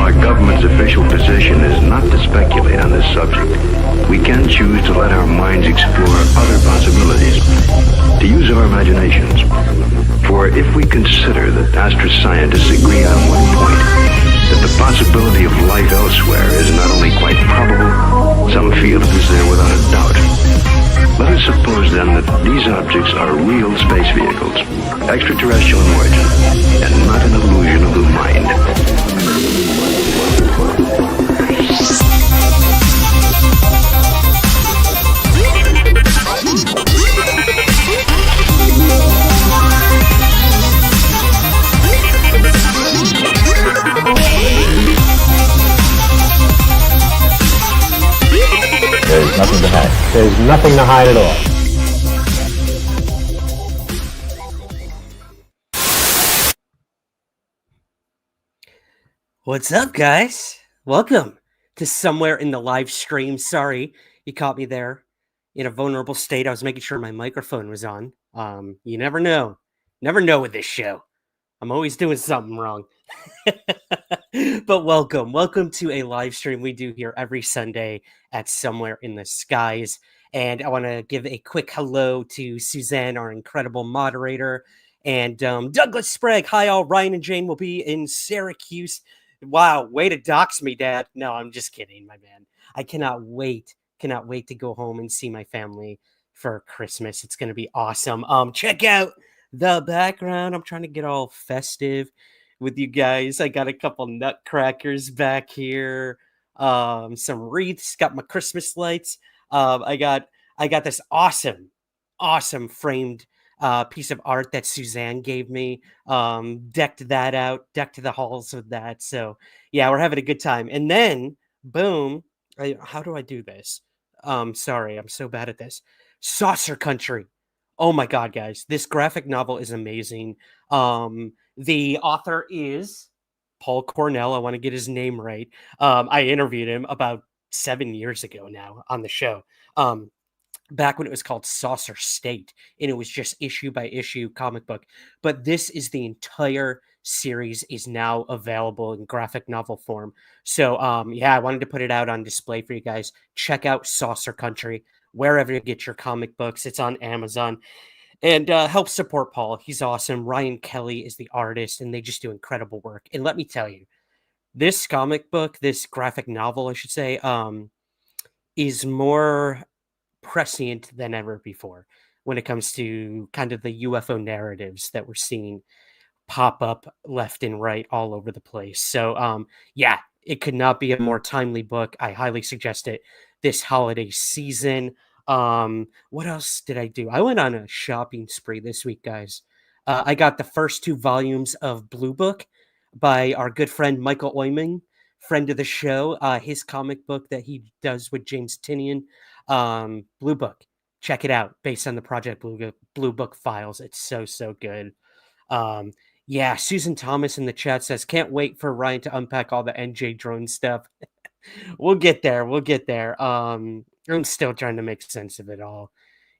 our government's official position is not to speculate on this subject. We can choose to let our minds explore other possibilities, to use our imaginations. For if we consider that astroscientists agree on one point, that the possibility of life elsewhere is not only quite probable, some feel it is there without a doubt. Let us suppose then that these objects are real space vehicles, extraterrestrial in origin, and not an illusion of the mind. There's nothing to hide. There's nothing to hide at all. What's up, guys? Welcome to Somewhere in the Live Stream. Sorry, you caught me there in a vulnerable state. I was making sure my microphone was on. You never know. Never know with this show. I'm always doing something wrong. But welcome to a live stream we do here every Sunday at Somewhere in the Skies. And I want to give a quick hello to Suzanne, our incredible moderator, and Douglas Sprague. Hi, all. Ryan and Jane will be in Syracuse. Wow, way to dox me, Dad. No, I'm just kidding, my man. I cannot wait to go home and see my family for Christmas. It's going to be awesome. Check out the background. I'm trying to get all festive with you guys. I got a couple nutcrackers back here, some wreaths, got my Christmas lights. I got this awesome framed piece of art that Suzanne gave me. Decked the halls with that. So yeah, we're having a good time. And then boom, how do I do this? Sorry, I'm so bad at this. Saucer Country. Oh my God, guys, this graphic novel is amazing. The author is Paul Cornell. I want to get his name right. I interviewed him about 7 years ago now on the show. Back when it was called Saucer State, and it was just issue by issue comic book. But this is the entire series is now available in graphic novel form. So yeah, I wanted to put it out on display for you guys. Check out Saucer Country wherever you get your comic books. It's on Amazon. And help support Paul. He's awesome. Ryan Kelly is the artist, and they just do incredible work. And let me tell you, this comic book, this graphic novel, I should say, is more prescient than ever before when it comes to kind of the UFO narratives that we're seeing pop up left and right all over the place. So yeah, it could not be a more timely book. I highly suggest it this holiday season. What else did I do? I went on a shopping spree this week, guys. I got the first 2 volumes of Blue Book by our good friend Michael Oyman, friend of the show. His comic book that he does with James Tinian. Blue Book, check it out. Based on the Project Blue Book files, it's so good. Yeah, Susan Thomas in the chat says, "Can't wait for Ryan to unpack all the NJ drone stuff." We'll get there. I'm still trying to make sense of it all.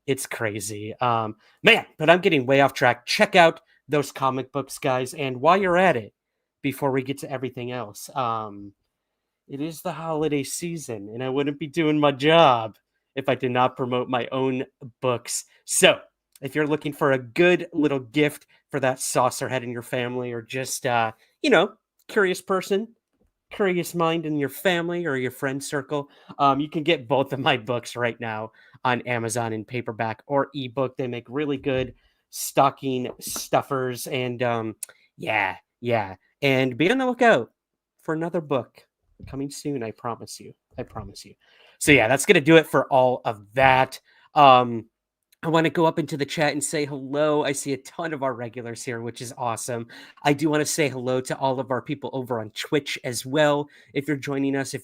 It's crazy. Man, but I'm getting way off track. Check out those comic books, guys. And while you're at it, before we get to everything else, it is the holiday season, and I wouldn't be doing my job if I did not promote my own books. So if you're looking for a good little gift for that saucer head in your family, or just, curious person, curious mind in your family or your friend circle, you can get both of my books right now on Amazon in paperback or ebook. They make really good stocking stuffers, and yeah. And be on the lookout for another book coming soon. I promise you. So yeah, that's gonna do it for all of that. I want to go up into the chat and say hello. I see a ton of our regulars here, which is awesome. I do want to say hello to all of our people over on Twitch as well. If you're joining us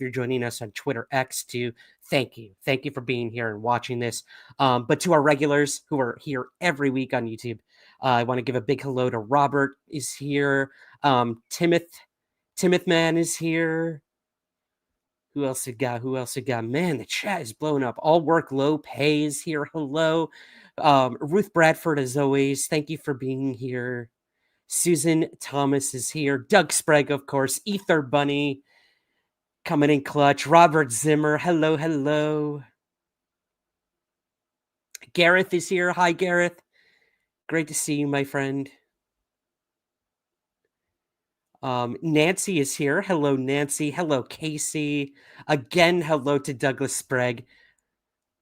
on Twitter X too, thank you. Thank you for being here and watching this. But to our regulars who are here every week on YouTube, I want to give a big hello to Robert is here. Timoth Man is here. Who else we got? Man, the chat is blowing up. All Work Low Pay is here. Hello. Ruth Bradford, as always, thank you for being here. Susan Thomas is here. Doug Sprague, of course. Ether Bunny. coming in clutch. Robert Zimmer, hello, hello. Gareth is here. Hi, Gareth. Great to see you, my friend. Nancy is here. Hello, Nancy. Hello, Casey. Again, hello to Douglas Sprague.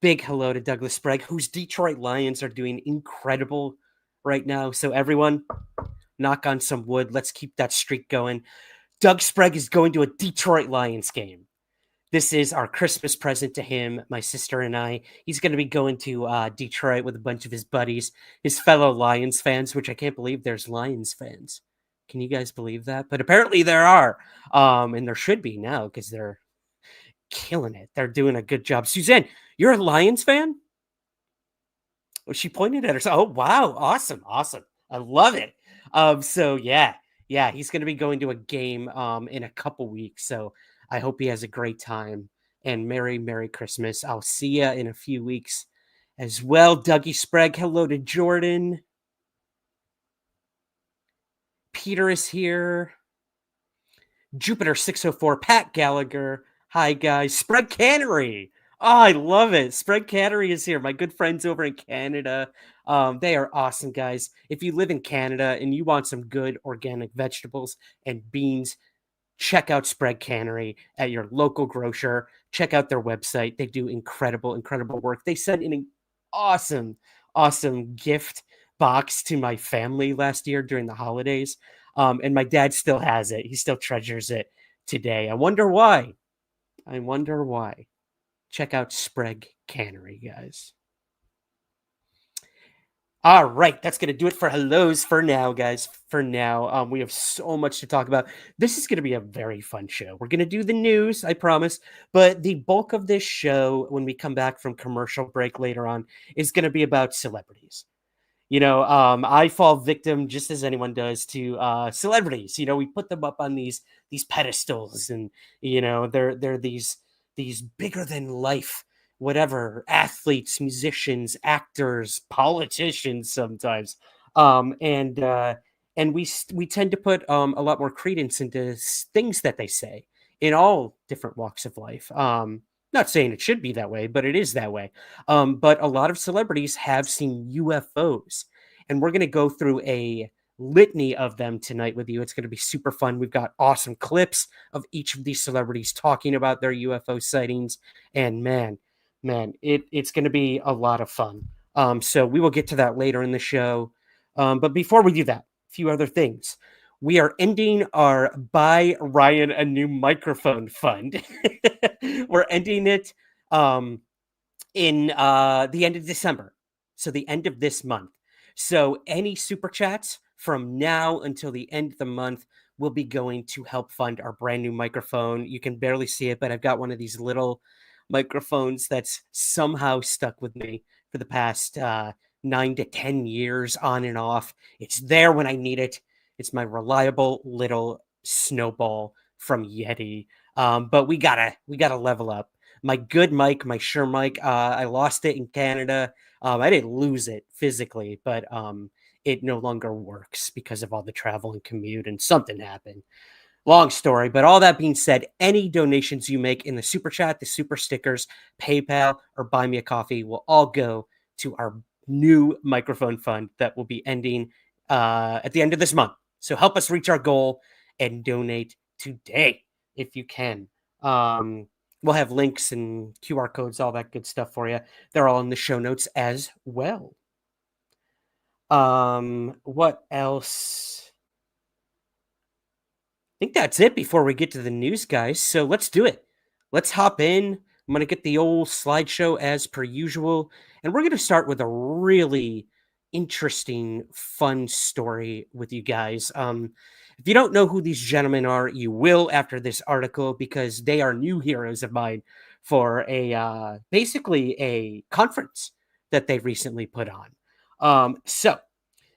Big hello to Douglas Sprague, whose Detroit Lions are doing incredible right now. So everyone, knock on some wood. Let's keep that streak going. Doug Sprague is going to a Detroit Lions game. This is our Christmas present to him, my sister and I. He's going to be going to Detroit with a bunch of his buddies, his fellow Lions fans, which I can't believe there's Lions fans. Can you guys believe that? But apparently there are. And there should be now because they're killing it. They're doing a good job. Suzanne, you're a Lions fan? Well, she pointed at herself. Oh, wow. Awesome. Awesome. I love it. So yeah, he's going to be going to a game in a couple weeks. So I hope he has a great time and Merry Christmas. I'll see you in a few weeks as well. Dougie Sprague, hello to Jordan. Peter is here. Jupiter 604, Pat Gallagher. Hi, guys. Spread Cannery. Oh, I love it. Spread Cannery is here. My good friends over in Canada. They are awesome, guys. If you live in Canada and you want some good organic vegetables and beans, check out Spread Cannery at your local grocer. Check out their website. They do incredible work. They sent an awesome gift box to my family last year during the holidays. And my dad still has it. He still treasures it today. I wonder why. Check out Sprague Cannery, guys. All right, that's going to do it for hellos for now, guys. For now, we have so much to talk about. This is going to be a very fun show. We're going to do the news, I promise. But the bulk of this show, when we come back from commercial break later on, is going to be about celebrities. You know, I fall victim, just as anyone does, to celebrities. You know, we put them up on these pedestals, and you know, they're these bigger than life, whatever, athletes, musicians, actors, politicians sometimes, and we tend to put a lot more credence into things that they say in all different walks of life. Not saying it should be that way, but it is that way. But a lot of celebrities have seen UFOs, and we're going to go through a litany of them tonight with you. It's going to be super fun. We've got awesome clips of each of these celebrities talking about their UFO sightings, and man, it's going to be a lot of fun. So we will get to that later in the show. But before we do that, a few other things. We are ending our Buy Ryan a New Microphone Fund. We're ending it in the end of December. So the end of this month. So any super chats from now until the end of the month will be going to help fund our brand new microphone. You can barely see it, but I've got one of these little microphones that's somehow stuck with me for the past 9 to 10 years on and off. It's there when I need it. It's my reliable little snowball from Yeti. But we gotta level up. My good mic, my Shure mic, I lost it in Canada. I didn't lose it physically, but it no longer works because of all the travel and commute, and something happened. Long story, but all that being said, any donations you make in the super chat, the super stickers, PayPal, or buy me a coffee will all go to our new microphone fund that will be ending at the end of this month. So help us reach our goal and donate today if you can. We'll have links and QR codes, all that good stuff for you. They're all in the show notes as well. What else? I think that's it before we get to the news, guys. So let's do it. Let's hop in. I'm going to get the old slideshow as per usual. And we're going to start with a really interesting, fun story with you guys. If you don't know who these gentlemen are, you will after this article, because they are new heroes of mine for a basically a conference that they recently put on. So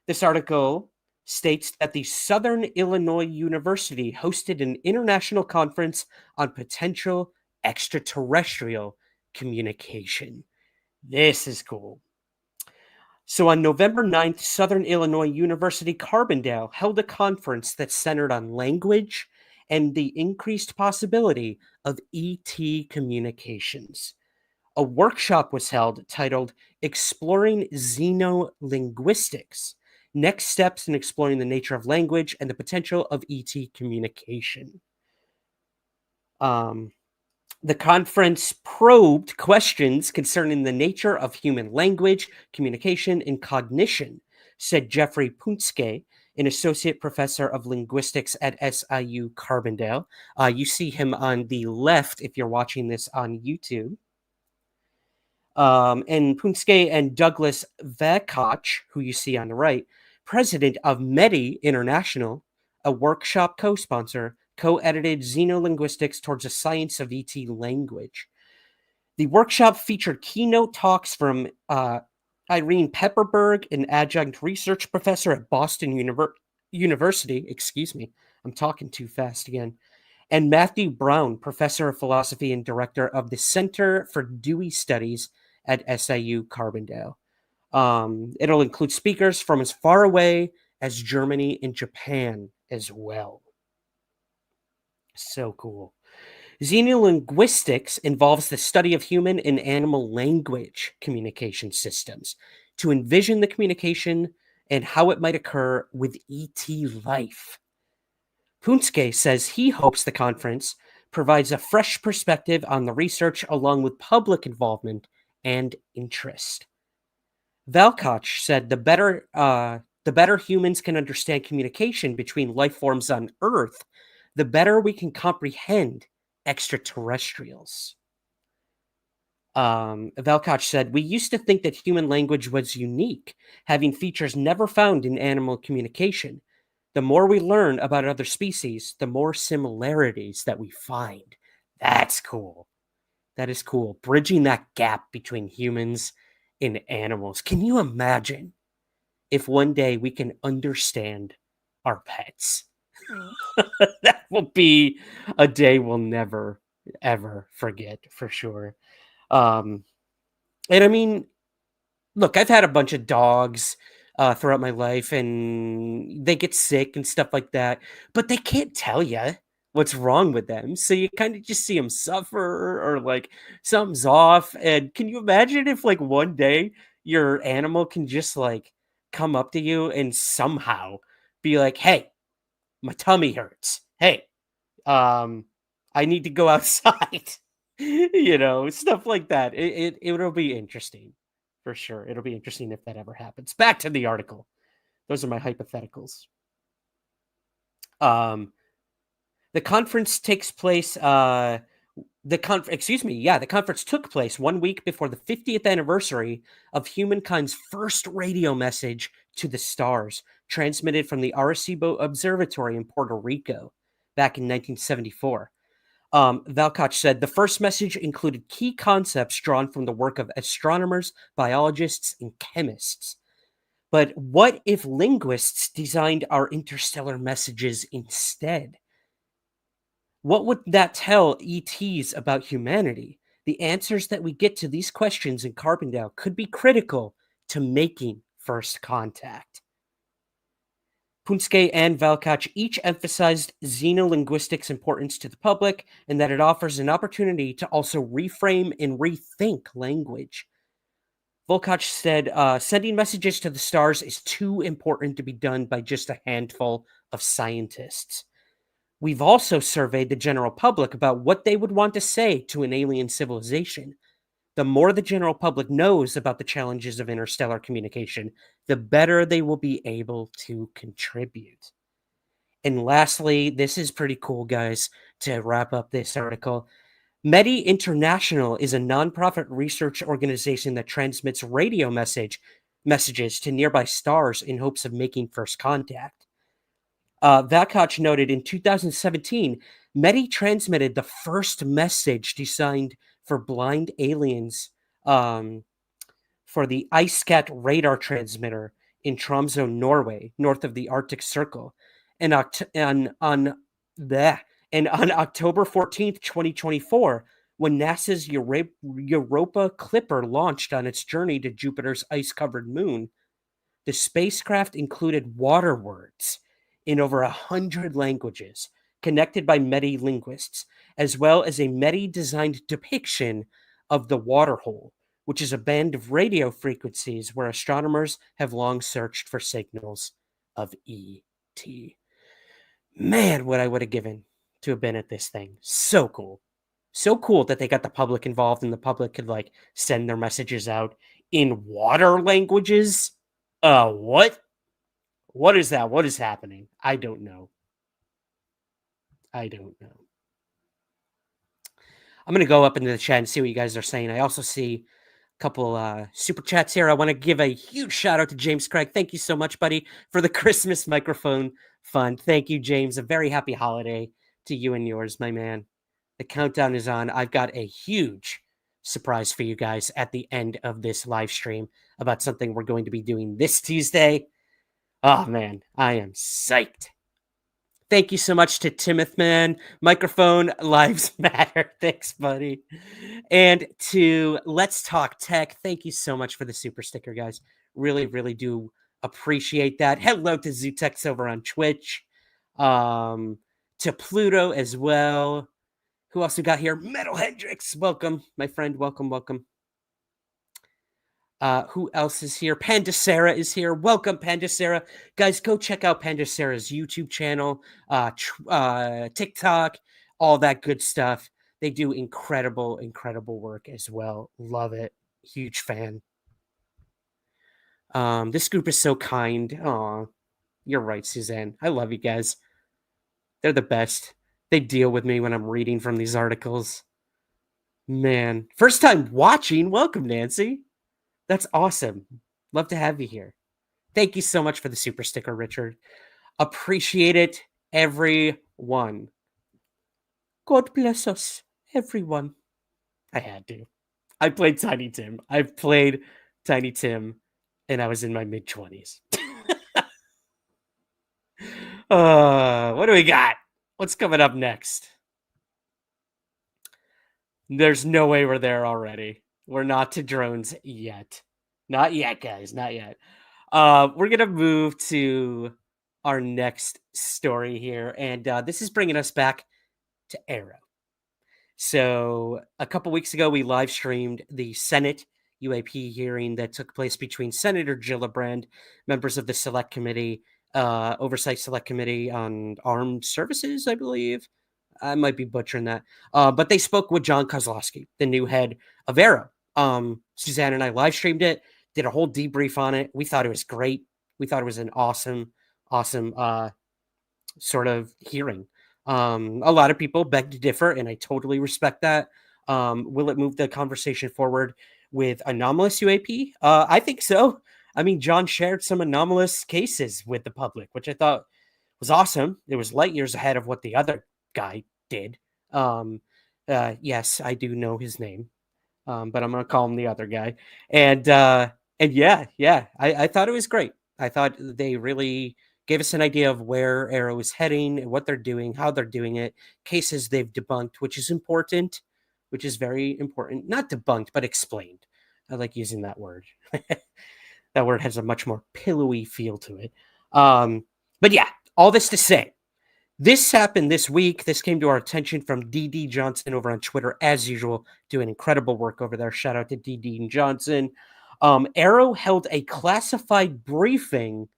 this article states that the Southern Illinois University hosted an international conference on potential extraterrestrial communication. This is cool. So on November 9th, Southern Illinois University Carbondale held a conference that centered on language and the increased possibility of ET communications. A workshop was held titled Exploring Xenolinguistics, Next Steps in Exploring the Nature of Language and the Potential of ET Communication. The conference probed questions concerning the nature of human language, communication, and cognition, said Jeffrey Punske, an associate professor of linguistics at SIU Carbondale. You see him on the left if you're watching this on YouTube. And Punske and Douglas Vakach, who you see on the right, president of MEDI International, a workshop co-sponsor, co-edited Xenolinguistics Towards the Science of ET Language. The workshop featured keynote talks from Irene Pepperberg, an adjunct research professor at Boston University. Excuse me, I'm talking too fast again. And Matthew Brown, professor of philosophy and director of the Center for Dewey Studies at SIU Carbondale. It'll include speakers from as far away as Germany and Japan as well. So cool. Xenolinguistics involves the study of human and animal language communication systems to envision the communication and how it might occur with ET life. Punske says he hopes the conference provides a fresh perspective on the research along with public involvement and interest. Valkoch said the better humans can understand communication between life forms on Earth, the better we can comprehend extraterrestrials. Valkoch said, we used to think that human language was unique, having features never found in animal communication. The more we learn about other species, the more similarities that we find. That's cool. That is cool. Bridging that gap between humans and animals. Can you imagine if one day we can understand our pets? That will be a day we'll never, ever forget, for sure. And I mean, look, I've had a bunch of dogs throughout my life, and they get sick and stuff like that, but they can't tell you what's wrong with them. So you kind of just see them suffer, or like something's off. And can you imagine if like one day your animal can just like come up to you and somehow be like, hey, my tummy hurts. Hey, I need to go outside. Stuff like that. It'll be interesting. For sure. It'll be interesting if that ever happens. Back to the article. Those are my hypotheticals. The conference takes place. The conference took place 1 week before the 50th anniversary of humankind's first radio message to the stars, transmitted from the Arecibo Observatory in Puerto Rico back in 1974. Valkoch said the first message included key concepts drawn from the work of astronomers, biologists, and chemists. But what if linguists designed our interstellar messages instead? What would that tell ETs about humanity? The answers that we get to these questions in Carbondale could be critical to making first contact. Punske and Valkoch each emphasized xenolinguistics' importance to the public and that it offers an opportunity to also reframe and rethink language. Valkoch said, sending messages to the stars is too important to be done by just a handful of scientists. We've also surveyed the general public about what they would want to say to an alien civilization. The more the general public knows about the challenges of interstellar communication, the better they will be able to contribute. And lastly, this is pretty cool, guys, to wrap up this article. MEDI International is a nonprofit research organization that transmits radio messages to nearby stars in hopes of making first contact. Valkoch noted in 2017, MEDI transmitted the first message designed for blind aliens for the IceCat radar transmitter in Tromsø, Norway, north of the Arctic Circle. And on October 14th, 2024, when NASA's Europa Clipper launched on its journey to Jupiter's ice-covered moon, the spacecraft included water words in over 100 languages connected by Medi linguists, as well as a Medi designed depiction of the water hole, which is a band of radio frequencies where astronomers have long searched for signals of ET. Man, what I would have given to have been at this thing. So cool. So cool that they got the public involved and the public could like send their messages out in water languages. What? What is that? What is happening? I don't know. I don't know. I'm going to go up into the chat and see what you guys are saying. I also see a couple super chats here. I want to give a huge shout out to James Craig. Thank you so much, buddy, for the Christmas microphone fund. Thank you, James. A very happy holiday to you and yours, my man. The countdown is on. I've got a huge surprise for you guys at the end of this live stream about something we're going to be doing this Tuesday. Oh, man, I am psyched. Thank you so much to Timoth, man. Microphone Lives Matter. Thanks, buddy. And to Let's Talk Tech. Thank you so much for the super sticker, guys. Really, really do appreciate that. Hello to Zutex over on Twitch. To Pluto as well. Who else we got here? Metal Hendrix. Welcome, my friend. Welcome, welcome. Who else is here? Pandacera is here. Welcome, Pandacera. Guys, go check out Pandacera's YouTube channel, TikTok, all that good stuff. They do incredible, incredible work as well. Love it. Huge fan. This group is so kind. Aw, you're right, Suzanne. I love you guys. They're the best. They deal with me when I'm reading from these articles. Man, first time watching. Welcome, Nancy. That's awesome. Love to have you here. Thank you so much for the super sticker, Richard. Appreciate it, everyone. God bless us, everyone. I had to. I played Tiny Tim. I've played Tiny Tim, and I was in my mid-20s. What do we got? What's coming up next? There's no way we're there already. We're not to drones yet. Not yet, guys. Not yet. We're going to move to our next story here. And this is bringing us back to AARO. So a couple weeks ago, we live streamed the Senate UAP hearing that took place between Senator Gillibrand, members of the Select Committee, Oversight Select Committee on Armed Services, I believe. I might be butchering that. But they spoke with John Kozlowski, the new head of AARO. Suzanne and I live streamed it, did a whole debrief on it. We thought it was great. We thought it was an awesome sort of hearing. A lot of people beg to differ, and I totally respect that. Will it move the conversation forward with anomalous UAP? I think so. I mean, John shared some anomalous cases with the public, which I thought was awesome. It was light years ahead of what the other guy did. Yes, I do know his name, but I'm going to call him the other guy. And yeah, I thought it was great. I thought they really gave us an idea of where AARO is heading, what they're doing, how they're doing it, cases they've debunked, which is important, which is very important. Not debunked, but explained. I like using that word. That word has a much more pillowy feel to it. But yeah, all this to say, this happened this week. This came to our attention from DD Johnson over on Twitter, as usual, doing incredible work over there. Shout out to DD Johnson. AARO held a classified briefing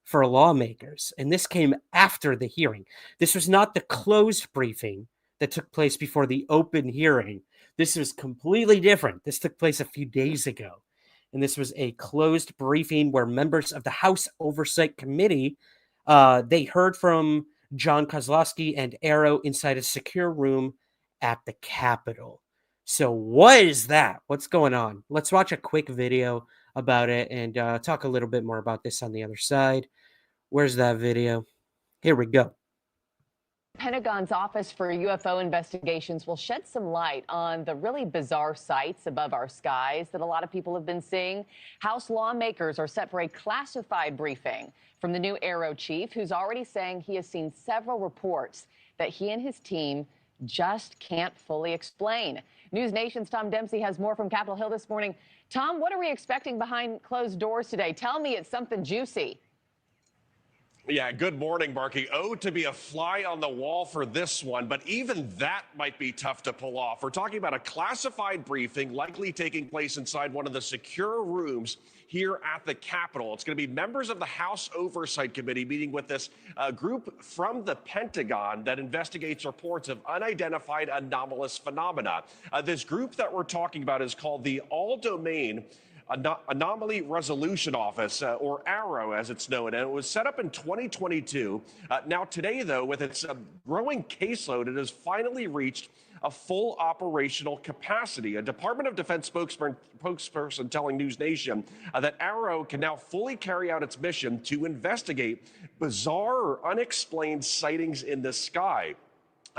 for lawmakers, and this came after the hearing. This was not the closed briefing that took place before the open hearing. This was completely different. This took place a few days ago, and this was a closed briefing where members of the House Oversight Committee, they heard from John Kozlowski and AARO inside a secure room at the Capitol. So what is that? What's going on? Let's watch a quick video about it and talk a little bit more about this on the other side. Where's that video? Here we go. Pentagon's Office for UFO Investigations will shed some light on the really bizarre sights above our skies that a lot of people have been seeing. House lawmakers are set for a classified briefing from the new AARO chief, who's already saying he has seen several reports that he and his team just can't fully explain. News Nation's Tom Dempsey has more from Capitol Hill this morning. Tom, what are we expecting behind closed doors today? Tell me it's something juicy. Yeah, good morning, Marky. Oh, to be a fly on the wall for this one, but even that might be tough to pull off. We're talking about a classified briefing likely taking place inside one of the secure rooms here at the Capitol. It's going to be members of the House Oversight Committee meeting with this group from the Pentagon that investigates reports of unidentified anomalous phenomena. This group that we're talking about is called the All Domain Anomaly Resolution Office, or AARO as it's known, and it was set up in 2022. Now today, though, with its growing caseload, it has finally reached a full operational capacity. A Department of Defense spokesperson telling News Nation that AARO can now fully carry out its mission to investigate bizarre or unexplained sightings in the sky.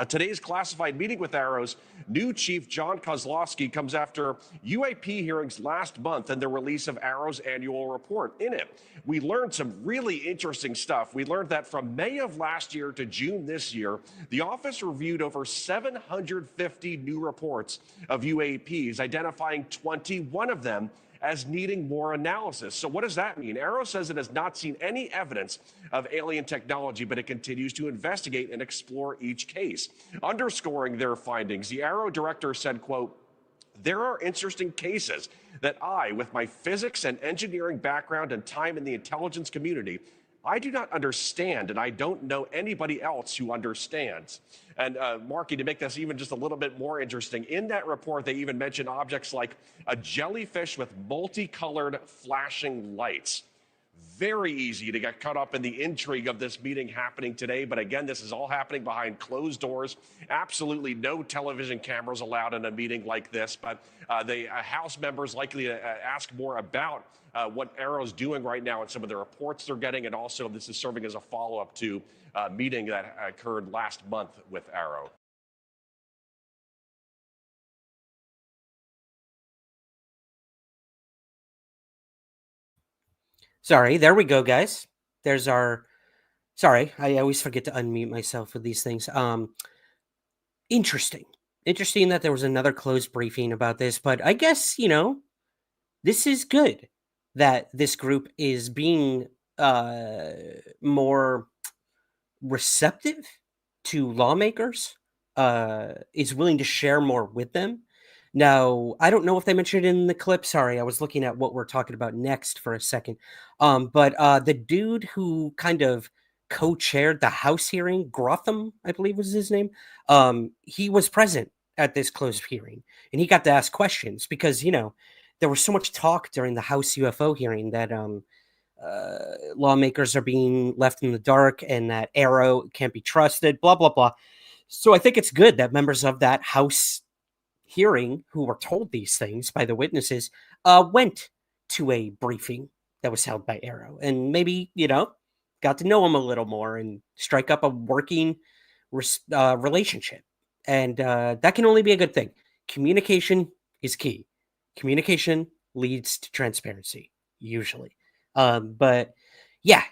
Today's classified meeting with AARO's new chief, John Kozlowski, comes after UAP hearings last month and the release of AARO's annual report. In it, we learned some really interesting stuff. We learned that from May of last year to June this year, the office reviewed over 750 new reports of UAPs, identifying 21 of them as needing more analysis. So what does that mean? AARO says it has not seen any evidence of alien technology, but it continues to investigate and explore each case. Underscoring their findings, the AARO director said, quote, "There are interesting cases that I, with my physics and engineering background and time in the intelligence community, I do not understand, and I don't know anybody else who understands." And Marky, to make this even just a little bit more interesting, in that report, they even mention objects like a jellyfish with multicolored flashing lights. Very easy to get caught up in the intrigue of this meeting happening today. But again, this is all happening behind closed doors. Absolutely no television cameras allowed in a meeting like this. But the House members likely to ask more about what AARO's doing right now and some of the reports they're getting. And also, this is serving as a follow-up to a meeting that occurred last month with AARO. Sorry, there we go, guys. There's our. Sorry, I always forget to unmute myself with these things. Interesting. Interesting that there was another closed briefing about this, but I guess, this is good that this group is being more receptive to lawmakers, is willing to share more with them. Now, I don't know if they mentioned it in the clip. Sorry, I was looking at what we're talking about next for a second. But the dude who kind of co-chaired the House hearing, Grotham, I believe was his name, he was present at this closed hearing, and he got to ask questions because, there was so much talk during the House UFO hearing that lawmakers are being left in the dark and that AARO can't be trusted, blah, blah, blah. So I think it's good that members of that House hearing who were told these things by the witnesses went to a briefing that was held by AARO and maybe, got to know them a little more and strike up a working relationship. And that can only be a good thing. Communication is key. Communication leads to transparency, usually. But yeah,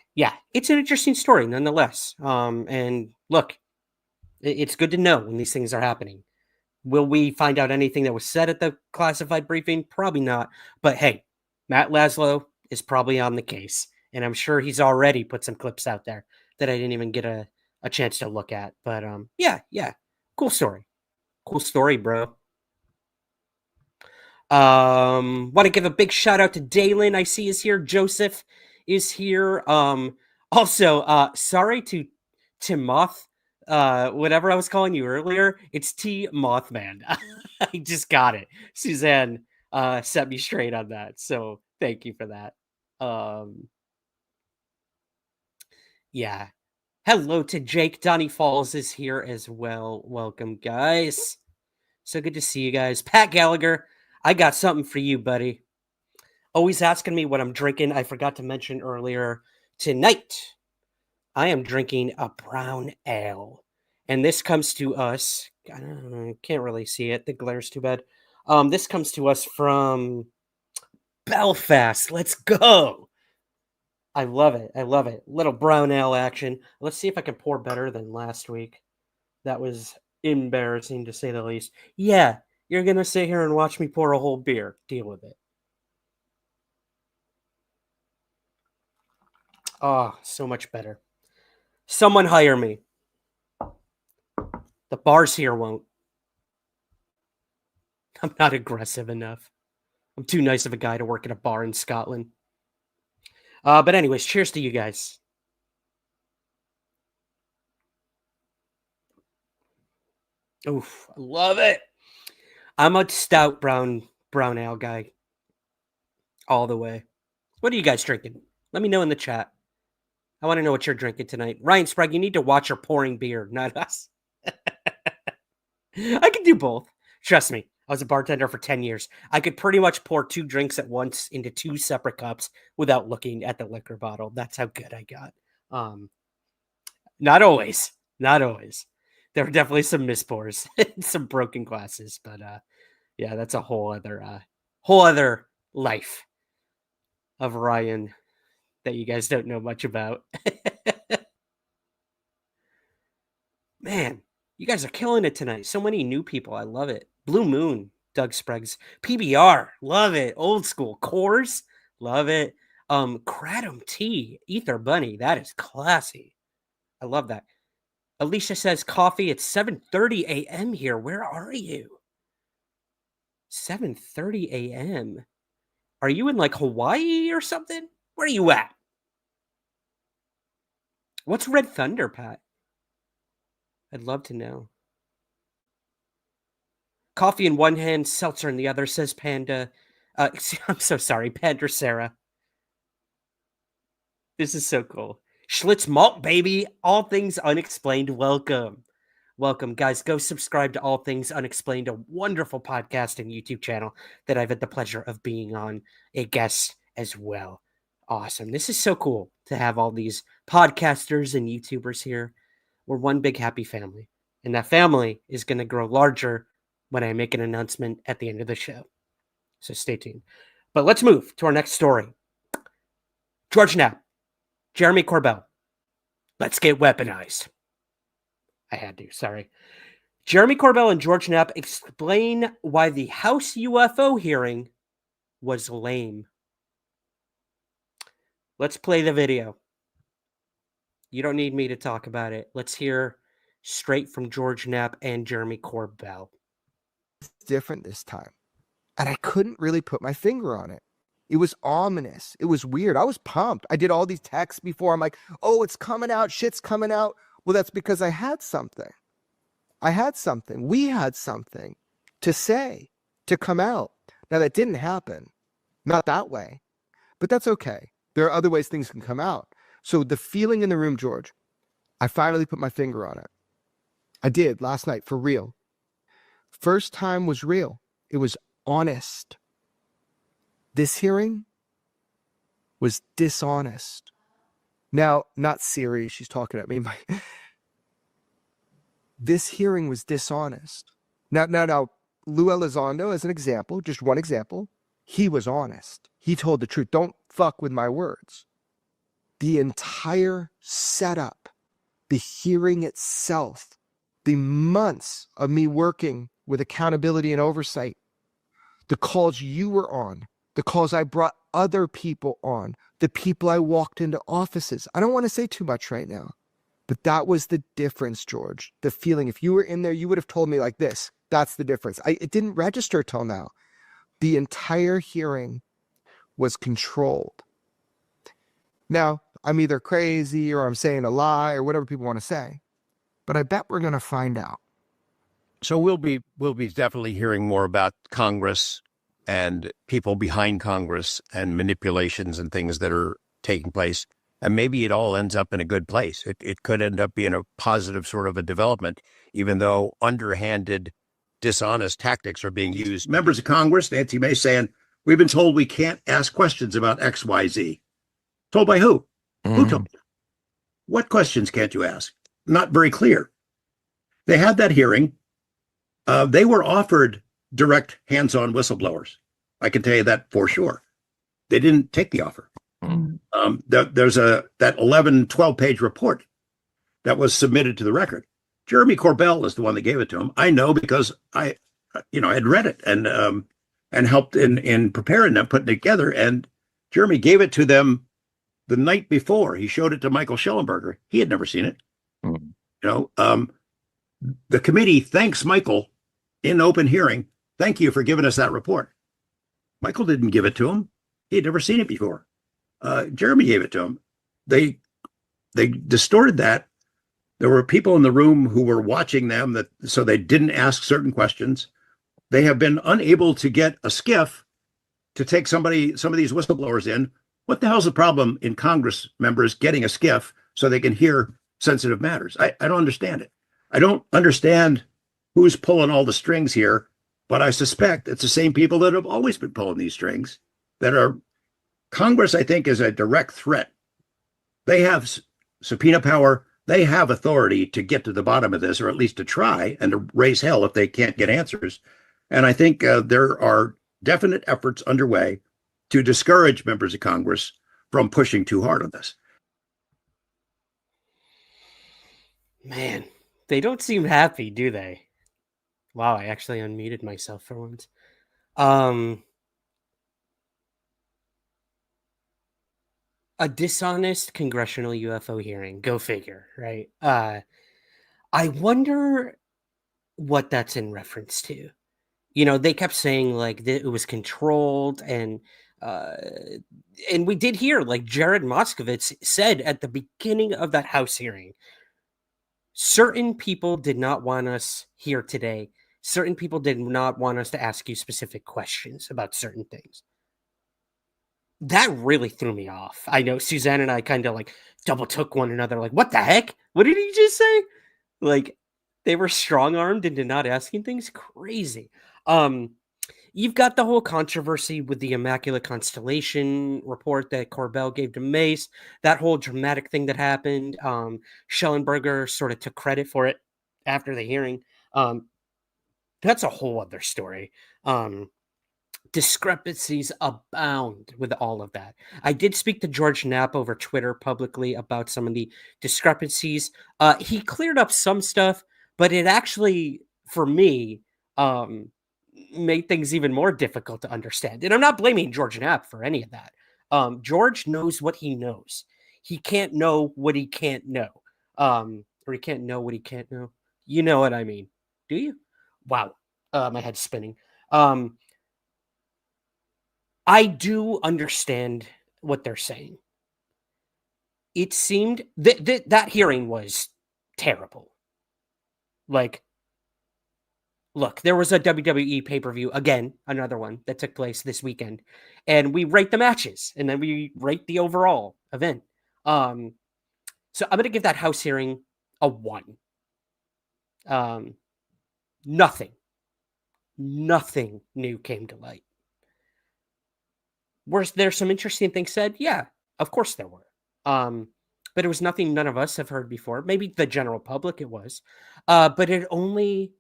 it's an interesting story nonetheless. And look, it's good to know when these things are happening. Will we find out anything that was said at the classified briefing? Probably not. But hey, Matt Laszlo is probably on the case. And I'm sure he's already put some clips out there that I didn't even get a chance to look at. But yeah. Cool story. Cool story, bro. Want to give a big shout out to Dalen. I see is here. Joseph is here. Also, sorry to Moth, whatever I was calling you earlier. It's T Mothman. I just got it. Suzanne set me straight on that. So thank you for that. Yeah. Hello to Jake. Donnie Falls is here as well. Welcome, guys. So good to see you guys. Pat Gallagher, I got something for you, buddy. Always asking me what I'm drinking. I forgot to mention earlier. Tonight, I am drinking a brown ale. And this comes to us. I can't really see it. The glare's too bad. This comes to us from Belfast. Let's go. I love it. I love it. Little brown ale action. Let's see if I can pour better than last week. That was embarrassing to say the least. Yeah, you're going to sit here and watch me pour a whole beer. Deal with it. Oh, so much better. Someone hire me. The bars here won't. I'm not aggressive enough. I'm too nice of a guy to work at a bar in Scotland. But anyways, cheers to you guys. Oof, I love it. I'm a stout brown ale guy. All the way. What are you guys drinking? Let me know in the chat. I want to know what you're drinking tonight. Ryan Sprague, you need to watch her pouring beer, not us. I can do both. Trust me. I was a bartender for 10 years. I could pretty much pour 2 drinks at once into 2 separate cups without looking at the liquor bottle. That's how good I got. Not always. Not always. There were definitely some mispours, some broken glasses, but yeah, that's a whole other life of Ryan that you guys don't know much about. Man, you guys are killing it tonight. So many new people. I love it. Blue Moon, Doug Sprague's. PBR, love it. Old school. Coors, love it. Kratom Tea, Ether Bunny, that is classy. I love that. Alicia says coffee. It's 7:30 a.m. here. Where are you? 7:30 a.m. Are you in like Hawaii or something? Where are you at? What's Red Thunder, Pat? I'd love to know. Coffee in one hand, seltzer in the other, says Panda. I'm so sorry, Panda Sarah. This is so cool. Schlitz Malt, baby. All Things Unexplained. Welcome. Welcome, guys. Go subscribe to All Things Unexplained, a wonderful podcast and YouTube channel that I've had the pleasure of being on a guest as well. Awesome. This is so cool to have all these podcasters and YouTubers here. We're one big happy family, and that family is going to grow larger when I make an announcement at the end of the show. So stay tuned. But let's move to our next story. George Knapp, Jeremy Corbell. Let's get weaponized. I had to, sorry. Jeremy Corbell and George Knapp explain why the House UFO hearing was lame. Let's play the video. You don't need me to talk about it. Let's hear straight from George Knapp and Jeremy Corbell. It's different this time. And I couldn't really put my finger on it. It was ominous. It was weird. I was pumped. I did all these texts before. I'm like, oh, it's coming out. Shit's coming out. Well, that's because I had something. I had something. We had something to say, to come out. Now, that didn't happen. Not that way. But that's okay. There are other ways things can come out. So the feeling in the room, George, I finally put my finger on it. I did last night, for real. First time was real. It was honest. This hearing was dishonest. Now, not Siri, she's talking at me. This hearing was dishonest. Now, Lou Elizondo, as an example, just one example, he was honest. He told the truth. Don't fuck with my words. The entire setup, the hearing itself, the months of me working with accountability and oversight, the calls you were on, the calls I brought other people on, the people I walked into offices. I don't want to say too much right now, but that was the difference, George. The feeling, if you were in there, you would have told me like this. That's the difference. It didn't register till now. The entire hearing was controlled. Now, I'm either crazy or I'm saying a lie or whatever people want to say, but I bet we're going to find out. So we'll be definitely hearing more about Congress and people behind Congress and manipulations and things that are taking place. And maybe it all ends up in a good place. It could end up being a positive sort of a development, even though underhanded, dishonest tactics are being used. Members of Congress, Nancy Mace saying, we've been told we can't ask questions about XYZ. Told by who? Who told you? What questions can't you ask? Not very clear. They had that hearing. They were offered direct hands-on whistleblowers. I can tell you that for sure. They didn't take the offer. There's that 11, 12-page report that was submitted to the record. Jeremy Corbell is the one that gave it to him. I know because I had read it and helped in preparing them, putting it together. And Jeremy gave it to them the night before. He showed it to Michael Schellenberger. He had never seen it. Mhm. The committee thanks Michael in open hearing. Thank you for giving us that report. Michael didn't give it to him. He had never seen it before. Jeremy gave it to him. They distorted that. There were people in the room who were watching them, so they didn't ask certain questions. They have been unable to get a skiff to take some of these whistleblowers in. What the hell's the problem in Congress members getting a skiff so they can hear sensitive matters? I don't understand it. I don't understand who's pulling all the strings here, but I suspect it's the same people that have always been pulling these strings. Congress, I think, is a direct threat. They have subpoena power. They have authority to get to the bottom of this, or at least to try and to raise hell if they can't get answers. And I think there are definite efforts underway to discourage members of Congress from pushing too hard on this. Man, they don't seem happy, do they? Wow, I actually unmuted myself for once. A dishonest congressional UFO hearing. Go figure, right? I wonder what that's in reference to. You know, they kept saying like that it was controlled, and we did hear, like Jared Moskowitz said at the beginning of that House hearing, certain people did not want us here today. Certain people did not want us to ask you specific questions about certain things. That really threw me off. I know Suzanne and I kind of like double took one another, like, what the heck? What did he just say? Like, they were strong-armed into not asking things. Crazy. You've got the whole controversy with the Immaculate Constellation report that Corbell gave to Mace, that whole dramatic thing that happened. Schellenberger sort of took credit for it after the hearing. That's a whole other story. Discrepancies abound with all of that. I did speak to George Knapp over Twitter publicly about some of the discrepancies. He cleared up some stuff, but it actually, for me, made things even more difficult to understand. And I'm not blaming George Knapp for any of that. George knows what he knows. He can't know what he can't know. Or he can't know what he can't know. You know what I mean. Do you? Wow. My head's spinning. I do understand what they're saying. It seemed that hearing was terrible. Like, look, there was a WWE pay-per-view, again, another one that took place this weekend, and we rate the matches, and then we rate the overall event. So I'm going to give that House hearing a 1. Nothing new came to light. Were there some interesting things said? Yeah, of course there were. But it was nothing none of us have heard before. Maybe the general public it was. But it only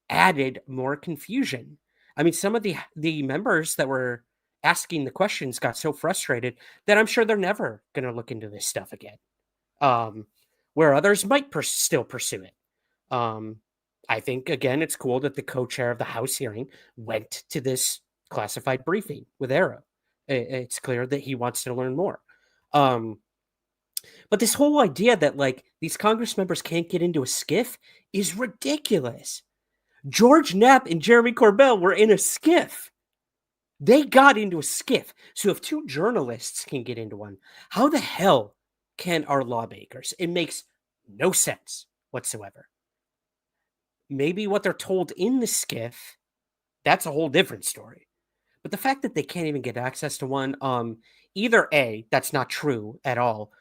added more confusion. I mean, some of the members that were asking the questions got so frustrated that I'm sure they're never going to look into this stuff again. Where others might still pursue it. I think, again, it's cool that the co-chair of the House hearing went to this classified briefing with AARO. It's clear that he wants to learn more. But this whole idea that like these Congress members can't get into a skiff is ridiculous. George Knapp and Jeremy Corbell were in a skiff. They got into a skiff. So if 2 journalists can get into one, how the hell can our lawmakers? It makes no sense whatsoever. Maybe what they're told in the skiff, that's a whole different story. But the fact that they can't even get access to one, either A, that's not true at all,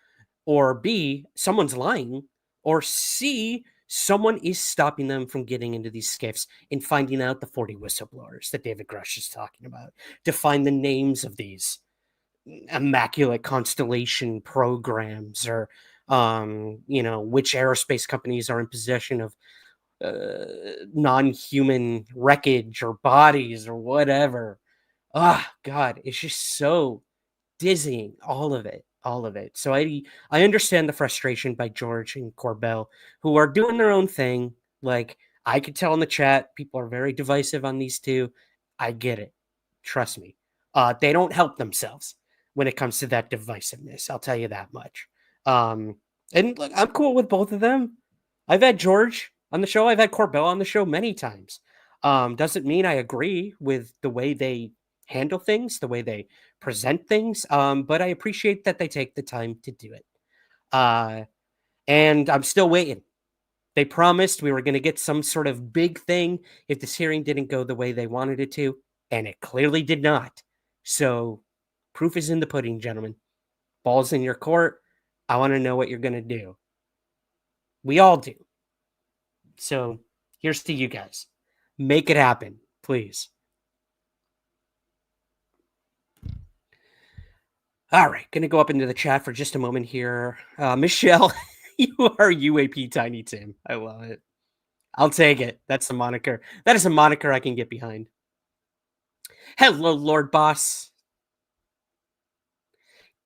or B, someone's lying, or C, someone is stopping them from getting into these skiffs and finding out the 40 whistleblowers that David Grush is talking about, to find the names of these Immaculate Constellation programs, or, which aerospace companies are in possession of non-human wreckage or bodies or whatever. God, it's just so dizzying, all of it. So I understand the frustration by George and Corbell, who are doing their own thing. Like, I could tell in the chat, people are very divisive on these two. I get it. Trust me. They don't help themselves when it comes to that divisiveness. I'll tell you that much. And look, I'm cool with both of them. I've had George on the show. I've had Corbell on the show many times. Doesn't mean I agree with the way they handle things, the way they present things. But I appreciate that they take the time to do it. And I'm still waiting. They promised we were going to get some sort of big thing if this hearing didn't go the way they wanted it to, and it clearly did not. So proof is in the pudding, gentlemen. Ball's in your court. I want to know what you're going to do. We all do. So here's to you guys. Make it happen, please. All right, going to go up into the chat for just a moment here. Michelle, you are UAP Tiny Tim. I love it. I'll take it. That's a moniker. That is a moniker I can get behind. Hello, Lord Boss.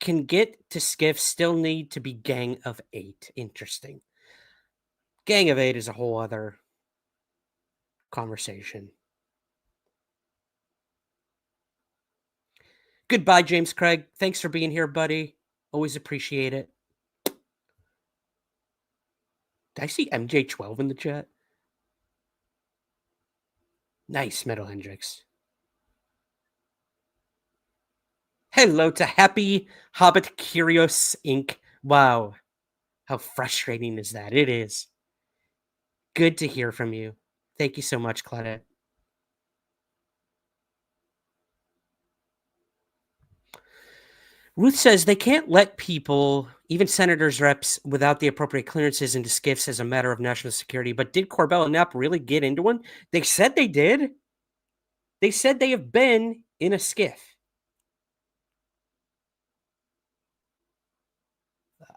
Can get to skiff still need to be Gang of 8. Interesting. Gang of 8 is a whole other conversation. Goodbye, James Craig. Thanks for being here, buddy. Always appreciate it. Did I see MJ12 in the chat? Nice, Metal Hendrix. Hello to Happy Hobbit Curious Inc. Wow. How frustrating is that? It is. Good to hear from you. Thank you so much, Claudette. Ruth says they can't let people, even senators, reps, without the appropriate clearances into skiffs as a matter of national security. But did Corbell and Knapp really get into one? They said they did. They said they have been in a skiff.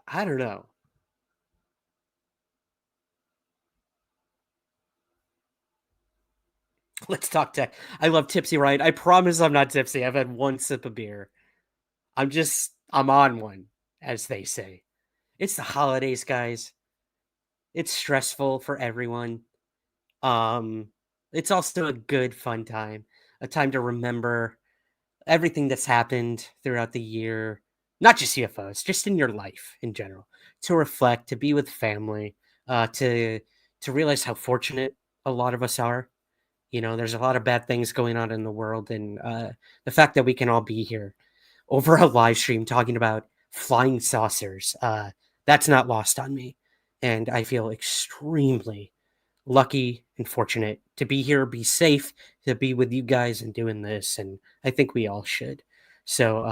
I don't know. Let's talk tech. I love Tipsy Ryan. I promise I'm not tipsy. I've had one sip of beer. I'm on one, as they say. It's the holidays, guys. It's stressful for everyone. It's also a good, fun time. A time to remember everything that's happened throughout the year. Not just UFOs, just in your life in general. To reflect, to be with family, to realize how fortunate a lot of us are. You know, there's a lot of bad things going on in the world. And the fact that we can all be here over a live stream talking about flying saucers, that's not lost on me. And I feel extremely lucky and fortunate to be here, be safe, to be with you guys and doing this. And I think we all should. So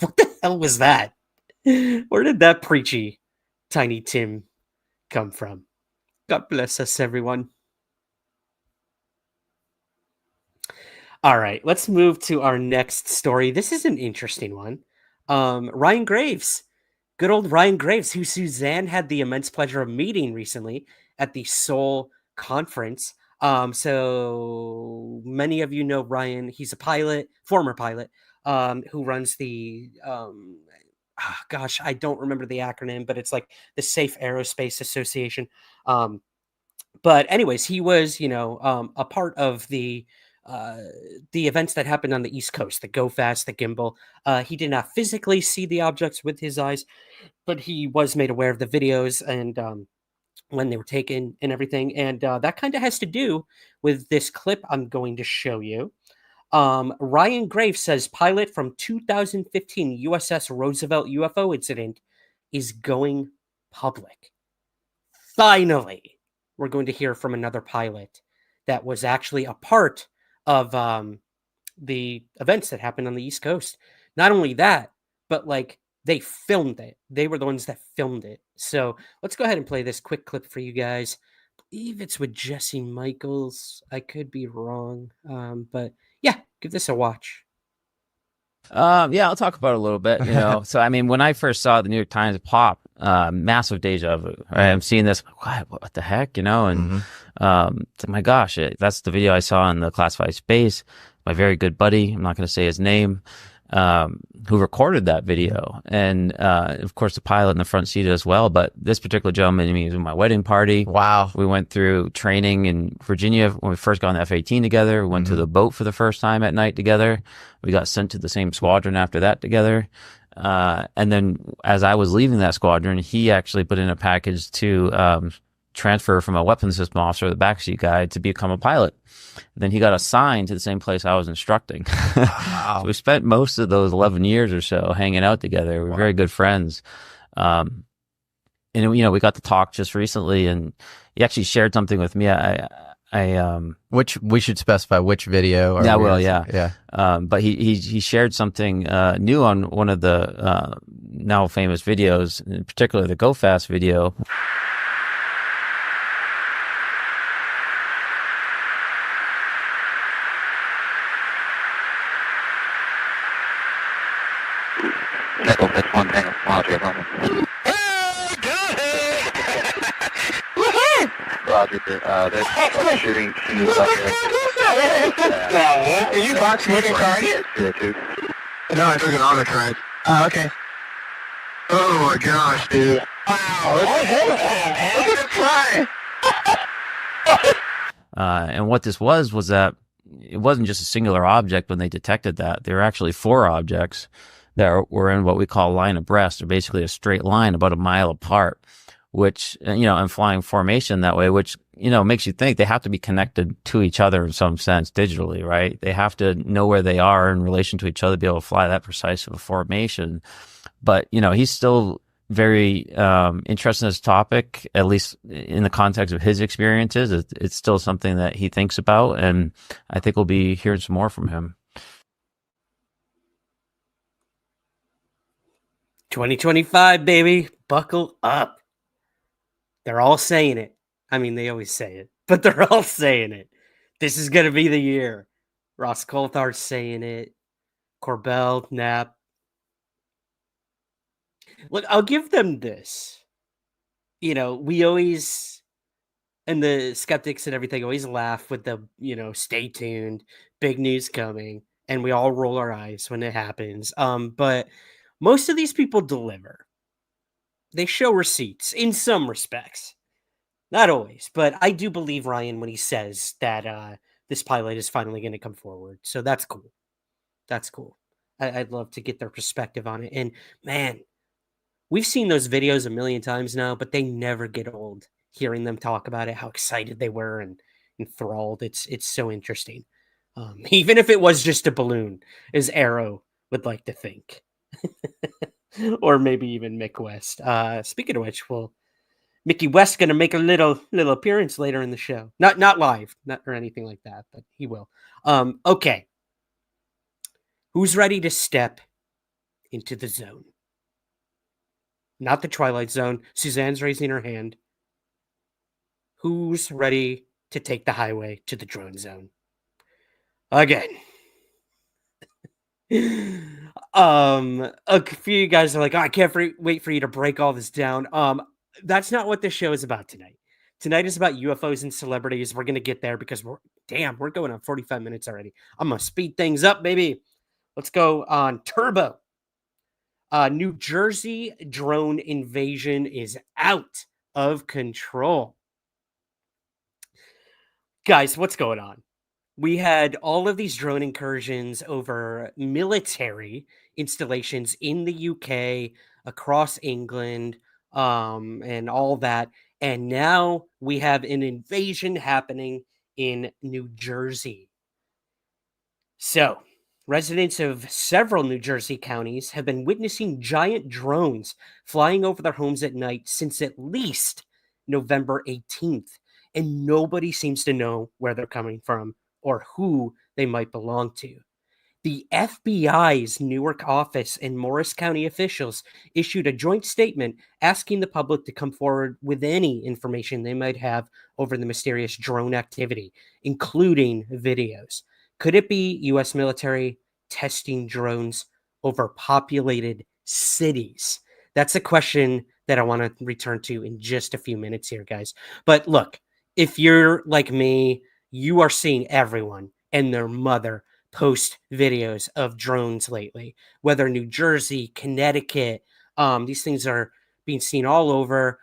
what the hell was that? Where did that preachy Tiny Tim come from? God bless us, everyone. All right, let's move to our next story. This is an interesting one. Ryan Graves, good old Ryan Graves, who Suzanne had the immense pleasure of meeting recently at the Seoul conference. So many of you know Ryan. He's a pilot, former pilot, who runs the, I don't remember the acronym, but it's like the Safe Aerospace Association. But anyways, he was, a part of the events that happened on the East Coast, the Go Fast, the Gimbal. He did not physically see the objects with his eyes, but he was made aware of the videos and when they were taken and everything. And that kind of has to do with this clip I'm going to show you. Ryan Graves says pilot from 2015 USS Roosevelt UFO incident is going public. Finally, we're going to hear from another pilot that was actually a part of the events that happened on the East Coast. Not only that, but they filmed it. They were the ones that filmed it. So let's go ahead and play this quick clip for you guys. I believe it's with Jesse Michaels. I could be wrong. But yeah, give this a watch. Yeah, I'll talk about it a little bit, So, I mean, when I first saw the New York Times pop, massive deja vu. Right? I'm seeing this, what the heck, And my gosh, that's the video I saw in the classified space. My very good buddy, I'm not going to say his name, who recorded that video. And, of course, the pilot in the front seat as well. But this particular gentleman, he was at my wedding party. Wow. We went through training in Virginia when we first got on the F-18 together. We went to the boat for the first time at night together. We got sent to the same squadron after that together. And then as I was leaving that squadron, he actually put in a package to transfer from a weapons system officer, the backseat guy, to become a pilot. Then he got assigned to the same place I was instructing. So we spent most of those 11 years or so hanging out together. We were very good friends. And, you know, we got to talk just recently, and he actually shared something with me. Which we should specify which video. Yeah, well, yeah. But he shared something new on one of the now famous videos, in particular the Go Fast video. They're shooting Are you box moving card? Yeah, dude. No, I took it on the card. Oh, okay. Oh my gosh, dude. Wow, look at it fly. And what this was that it wasn't just a singular object when they detected that. There were actually 4 objects that were in what we call line abreast, or basically a straight line about a mile apart, which, you know, and flying formation that way, which, you know, makes you think they have to be connected to each other in some sense digitally, right? They have to know where they are in relation to each other to be able to fly that precise of a formation. But, you know, he's still very interested in this topic, at least in the context of his experiences. It's still something that he thinks about, and I think we'll be hearing some more from him. 2025, baby. Buckle up. They're all saying it. I mean, they always say it, but they're all saying it. This is going to be the year. Ross Coulthard's saying it. Corbell, Knapp. Look, I'll give them this. You know, we always, and the skeptics and everything always laugh with the, you know, stay tuned, big news coming, and we all roll our eyes when it happens. But most of these people deliver. They show receipts in some respects. Not always, but I do believe Ryan when he says that this pilot is finally going to come forward. So that's cool. That's cool. I'd love to get their perspective on it. And man, we've seen those videos a million times now, but they never get old. Hearing them talk about it, how excited they were and enthralled. It's so interesting. Even if it was just a balloon, as AARO would like to think. Or maybe even Mick West. Speaking of which, Mickey West going to make a little appearance later in the show. Not live, not or anything like that, but he will. Okay. Who's ready to step into the zone? Not the Twilight Zone. Suzanne's raising her hand. Who's ready to take the highway to the drone zone? Again. A few of you guys are like, oh, I can't wait for you to break all this down. That's not what this show is about tonight. Tonight is about UFOs and celebrities. We're gonna get there because we're going on 45 minutes already. I'm gonna speed things up, baby. Let's go on turbo. New Jersey drone invasion is out of control. Guys, what's going on? We had all of these drone incursions over military installations in the UK, across England, and all that. And now we have an invasion happening in New Jersey. So, residents of several New Jersey counties have been witnessing giant drones flying over their homes at night since at least November 18th. And nobody seems to know where they're coming from or who they might belong to. The FBI's Newark office and Morris County officials issued a joint statement asking the public to come forward with any information they might have over the mysterious drone activity, including videos. Could it be U.S. military testing drones over populated cities? That's a question that I want to return to in just a few minutes here, guys. But look, if you're like me, you are seeing everyone and their mother post videos of drones lately, whether New Jersey, Connecticut. These things are being seen all over,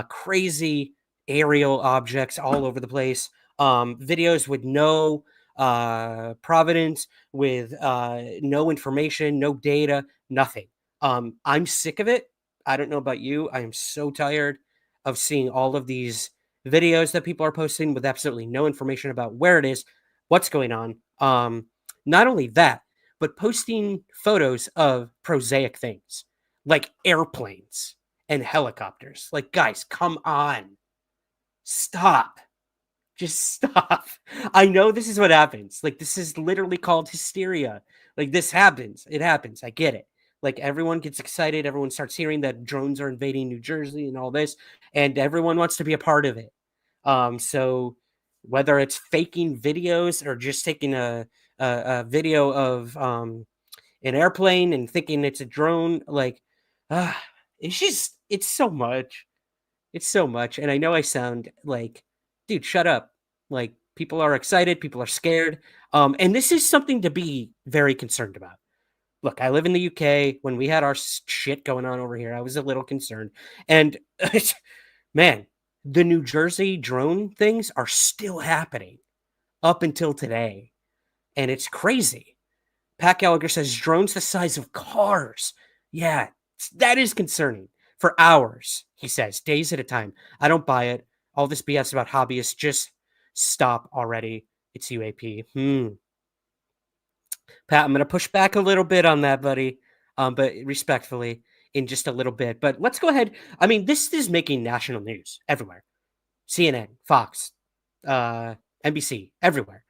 crazy aerial objects all over the place. Videos with no provenance, with no information, no data, nothing. I'm sick of it. I don't know about you. I am so tired of seeing all of these videos that people are posting with absolutely no information about where it is, what's going on. Not only that, but posting photos of prosaic things like airplanes and helicopters. Like, guys, come on. Stop. Just stop. I know this is what happens. Like, this is literally called hysteria. Like, this happens. It happens. I get it. Like, everyone gets excited. Everyone starts hearing that drones are invading New Jersey and all this, and everyone wants to be a part of it. So whether it's faking videos or just taking a video of an airplane and thinking it's a drone, like, it's so much. It's so much. And I know I sound like, dude, shut up. Like, people are excited, people are scared. And this is something to be very concerned about. Look, I live in the UK. When we had our shit going on over here, I was a little concerned. And man, the New Jersey drone things are still happening up until today. And it's crazy. Pat Gallagher says drones the size of cars. Yeah, that is concerning. For hours, he says, days at a time. I don't buy it. All this BS about hobbyists, just stop already. It's UAP. Pat, I'm going to push back a little bit on that, buddy, but respectfully in just a little bit. But let's go ahead. I mean, this is making national news everywhere. CNN, Fox, NBC, everywhere.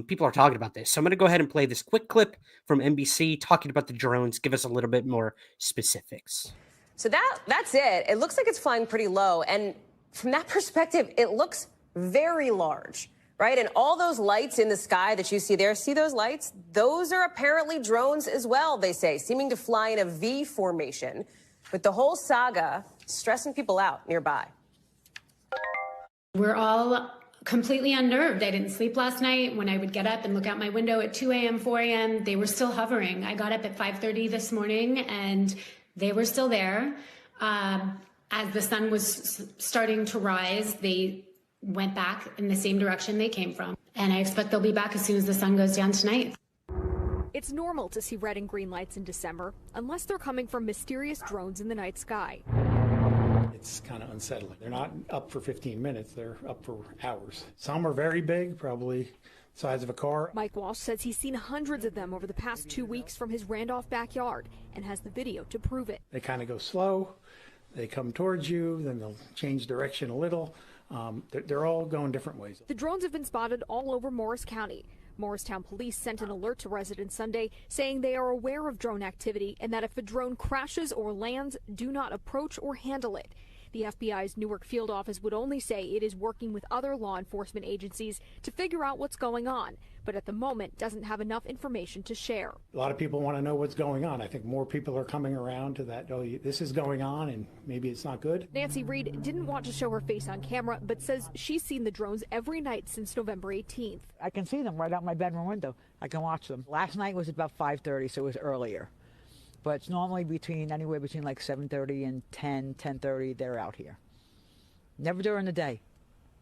People are talking about this. So I'm going to go ahead and play this quick clip from NBC talking about the drones. Give us a little bit more specifics. So that's it. It looks like it's flying pretty low. And from that perspective, it looks very large, right? And all those lights in the sky that you see there, see those lights? Those are apparently drones as well, they say, seeming to fly in a V formation, with the whole saga stressing people out nearby. We're all completely unnerved. I didn't sleep last night. When I would get up and look out my window at 2 a.m., 4 a.m., they were still hovering. I got up at 5:30 this morning and they were still there. As the sun was starting to rise, they went back in the same direction they came from. And I expect they'll be back as soon as the sun goes down tonight. It's normal to see red and green lights in December, unless they're coming from mysterious drones in the night sky. It's kind of unsettling. They're not up for 15 minutes, they're up for hours. Some are very big, probably the size of a car. Mike Walsh says he's seen hundreds of them over the past 2 weeks from his Randolph backyard and has the video to prove it. They kind of go slow, they come towards you, then they'll change direction a little. They're all going different ways. The drones have been spotted all over Morris County. Morristown police sent an alert to residents Sunday saying they are aware of drone activity and that if a drone crashes or lands, do not approach or handle it. The FBI's Newark field office would only say it is working with other law enforcement agencies to figure out what's going on, but at the moment doesn't have enough information to share. A lot of people want to know what's going on. I think more people are coming around to that, oh, this is going on and maybe it's not good. Nancy Reed didn't want to show her face on camera, but says she's seen the drones every night since November 18th. I can see them right out my bedroom window. I can watch them. Last night was about 5:30, so it was earlier. But it's normally anywhere between like 7:30 and 10:30, they're out here. Never during the day.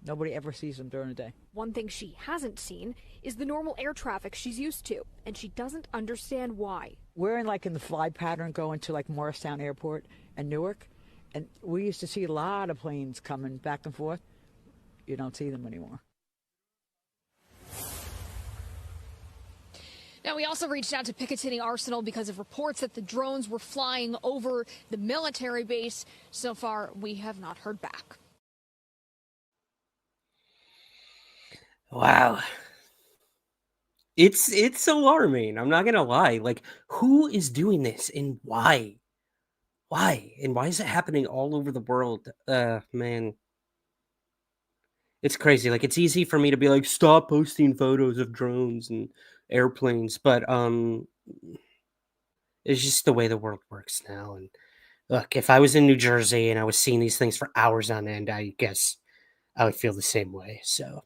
Nobody ever sees them during the day. One thing she hasn't seen is the normal air traffic she's used to, and she doesn't understand why. We're in the fly pattern going to like Morristown Airport and Newark, and we used to see a lot of planes coming back and forth. You don't see them anymore. Now, we also reached out to Picatinny Arsenal because of reports that the drones were flying over the military base. So far, we have not heard back. Wow. It's alarming. I'm not going to lie. Like, who is doing this and why? Why? And why is it happening all over the world? Man. It's crazy. Like, it's easy for me to be like, stop posting photos of drones and airplanes, but it's just the way the world works now. And look, if I was in New Jersey and I was seeing these things for hours on end, I guess I would feel the same way. So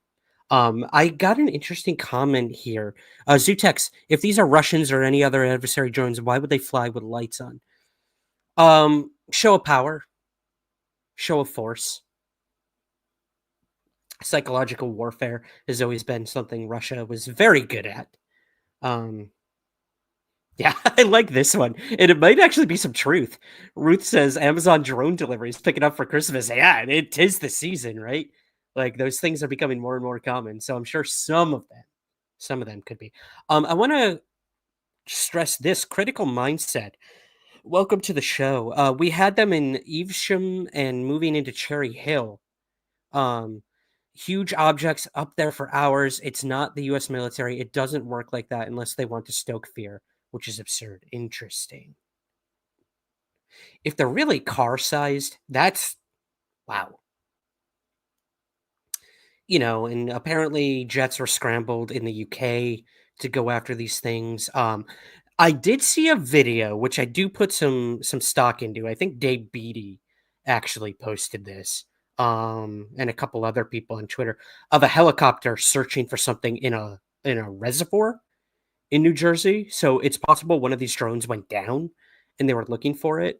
I got an interesting comment here. Zutex, if these are Russians or any other adversary drones, why would they fly with lights on? Show of power, show of force. Psychological warfare has always been something Russia was very good at. Yeah, I like this one. And it might actually be some truth. Ruth says Amazon drone deliveries picking up for Christmas. Yeah, and it is the season, right? Like those things are becoming more and more common. So I'm sure some of them could be. I want to stress this critical mindset. Welcome to the show. We had them in Evesham and moving into Cherry Hill. Um, Huge objects up there for hours. It's not the US military. It doesn't work like that unless they want to stoke fear, which is absurd. Interesting. If they're really car sized, that's wow. And apparently jets were scrambled in the UK to go after these things. I did see a video, which I do put some stock into. I think Dave Beatty actually posted this, and a couple other people on Twitter, of a helicopter searching for something in a reservoir in New Jersey. So it's possible one of these drones went down and they were looking for it.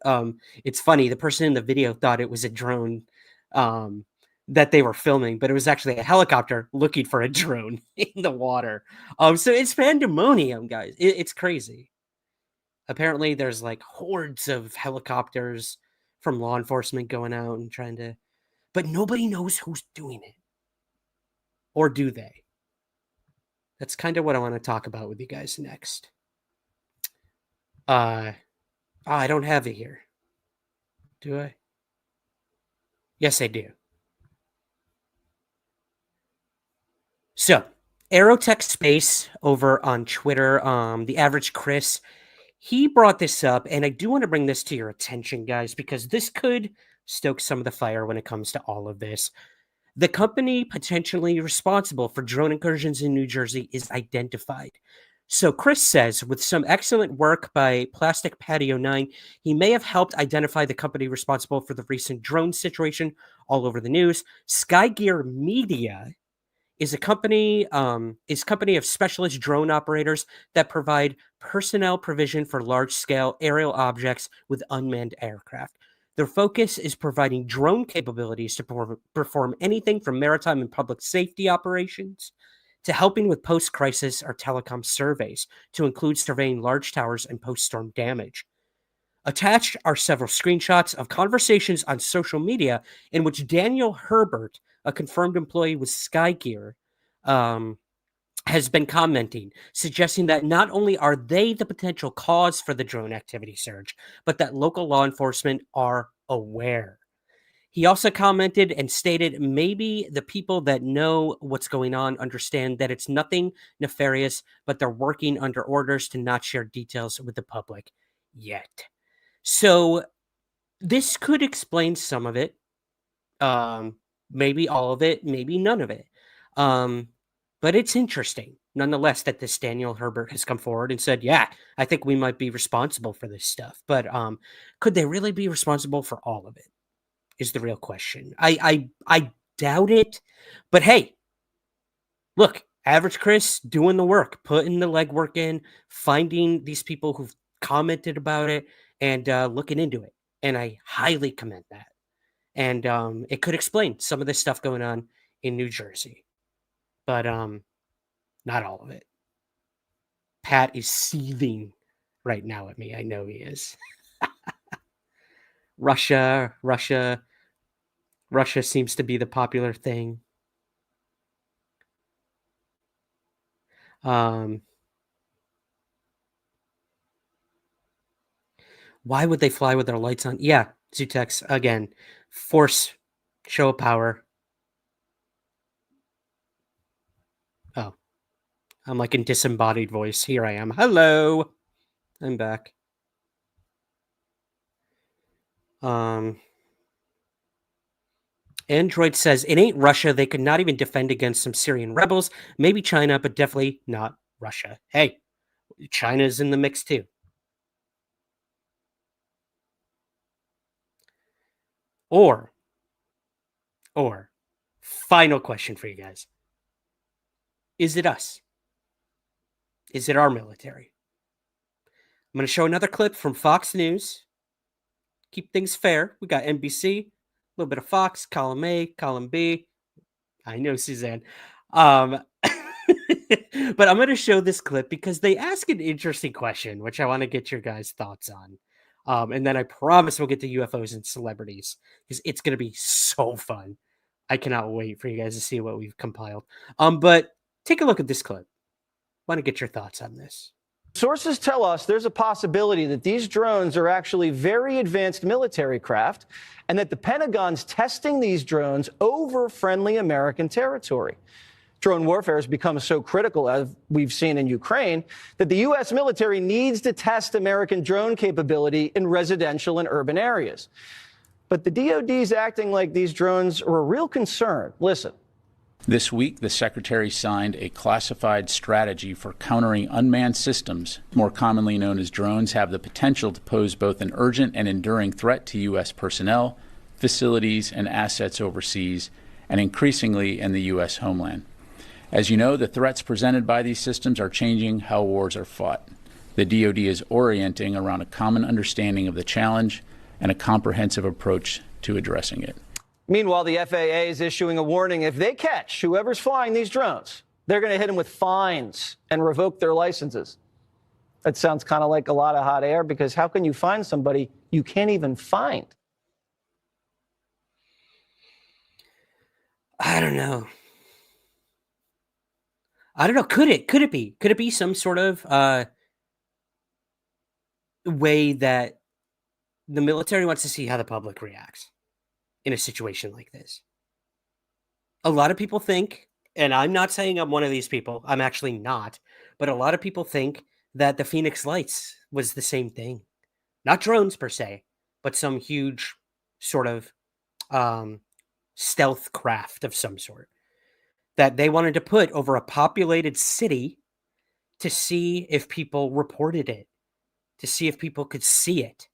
It's funny, the person in the video thought it was a drone um, that they were filming, but it was actually a helicopter looking for a drone in the water. So it's pandemonium, guys. It's crazy. Apparently, there's like hordes of helicopters from law enforcement going out and trying to, but nobody knows who's doing it. Or do they? That's kind of what I want to talk about with you guys next. I don't have it here. Do I? Yes, I do. So, Aerotech Space over on Twitter, the average Chris, he brought this up, and I do want to bring this to your attention, guys, because this could stoke some of the fire when it comes to all of this. The company potentially responsible for drone incursions in New Jersey is identified. So Chris says, with some excellent work by Plastic Patio 9, he may have helped identify the company responsible for the recent drone situation all over the news. Skygear Media is a company of specialist drone operators that provide personnel provision for large-scale aerial objects with unmanned aircraft. Their focus is providing drone capabilities to perform anything from maritime and public safety operations to helping with post-crisis or telecom surveys, to include surveying large towers and post-storm damage. Attached are several screenshots of conversations on social media in which Daniel Herbert, a confirmed employee with Skygear, has been commenting, suggesting that not only are they the potential cause for the drone activity surge, but that local law enforcement are aware. He also commented and stated maybe the people that know what's going on understand that it's nothing nefarious, but they're working under orders to not share details with the public yet. So this could explain some of it. Maybe all of it, maybe none of it. But it's interesting, nonetheless, that this Daniel Herbert has come forward and said, yeah, I think we might be responsible for this stuff. But could they really be responsible for all of it is the real question. I doubt it. But hey, look, average Chris doing the work, putting the legwork in, finding these people who've commented about it and looking into it. And I highly commend that. And it could explain some of this stuff going on in New Jersey. But not all of it. Pat is seething right now at me. I know he is. Russia seems to be the popular thing. Why would they fly with their lights on? Yeah, Zutex, again, force, show of power. Oh, I'm like in disembodied voice. Here I am. Hello. I'm back. Android says it ain't Russia. They could not even defend against some Syrian rebels. Maybe China, but definitely not Russia. Hey, China's in the mix too. Or, final question for you guys. Is it us? Is it our military? I'm going to show another clip from Fox News. Keep things fair. We got NBC, a little bit of Fox, column A, column B. I know, Suzanne. But I'm going to show this clip because they ask an interesting question, which I want to get your guys' thoughts on. And then I promise we'll get to UFOs and celebrities because it's going to be so fun. I cannot wait for you guys to see what we've compiled. But take a look at this clip. Want to get your thoughts on this. Sources tell us there's a possibility that these drones are actually very advanced military craft and that the Pentagon's testing these drones over friendly American territory. Drone warfare has become so critical, as we've seen in Ukraine, that the U.S. military needs to test American drone capability in residential and urban areas. But the DoD is acting like these drones are a real concern. Listen. This week, the Secretary signed a classified strategy for countering unmanned systems, more commonly known as drones, have the potential to pose both an urgent and enduring threat to U.S. personnel, facilities, and assets overseas, and increasingly in the U.S. homeland. As you know, the threats presented by these systems are changing how wars are fought. The DoD is orienting around a common understanding of the challenge and a comprehensive approach to addressing it. Meanwhile, the FAA is issuing a warning. If they catch whoever's flying these drones, they're going to hit them with fines and revoke their licenses. That sounds kind of like a lot of hot air, because how can you find somebody you can't even find? I don't know. Could it be? Could it be some sort of way that the military wants to see how the public reacts in a situation like this? A lot of people think, and I'm not saying I'm one of these people, I'm actually not, but a lot of people think that the Phoenix Lights was the same thing. Not drones per se, but some huge sort of stealth craft of some sort that they wanted to put over a populated city to see if people reported it, to see if people could see it,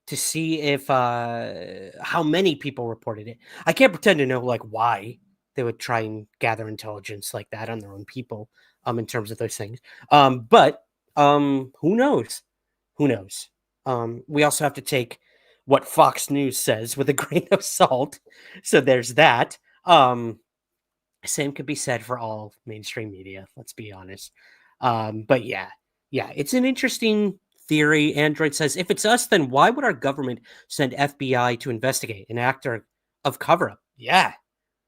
to see if how many people reported it. I can't pretend to know like why they would try and gather intelligence like that on their own people in terms of those things. But who knows? Who knows? We also have to take what Fox News says with a grain of salt. So there's that. Same could be said for all mainstream media, let's be honest. But yeah, it's an interesting theory. Android says, if it's us, then why would our government send FBI to investigate an actor of cover-up? Yeah.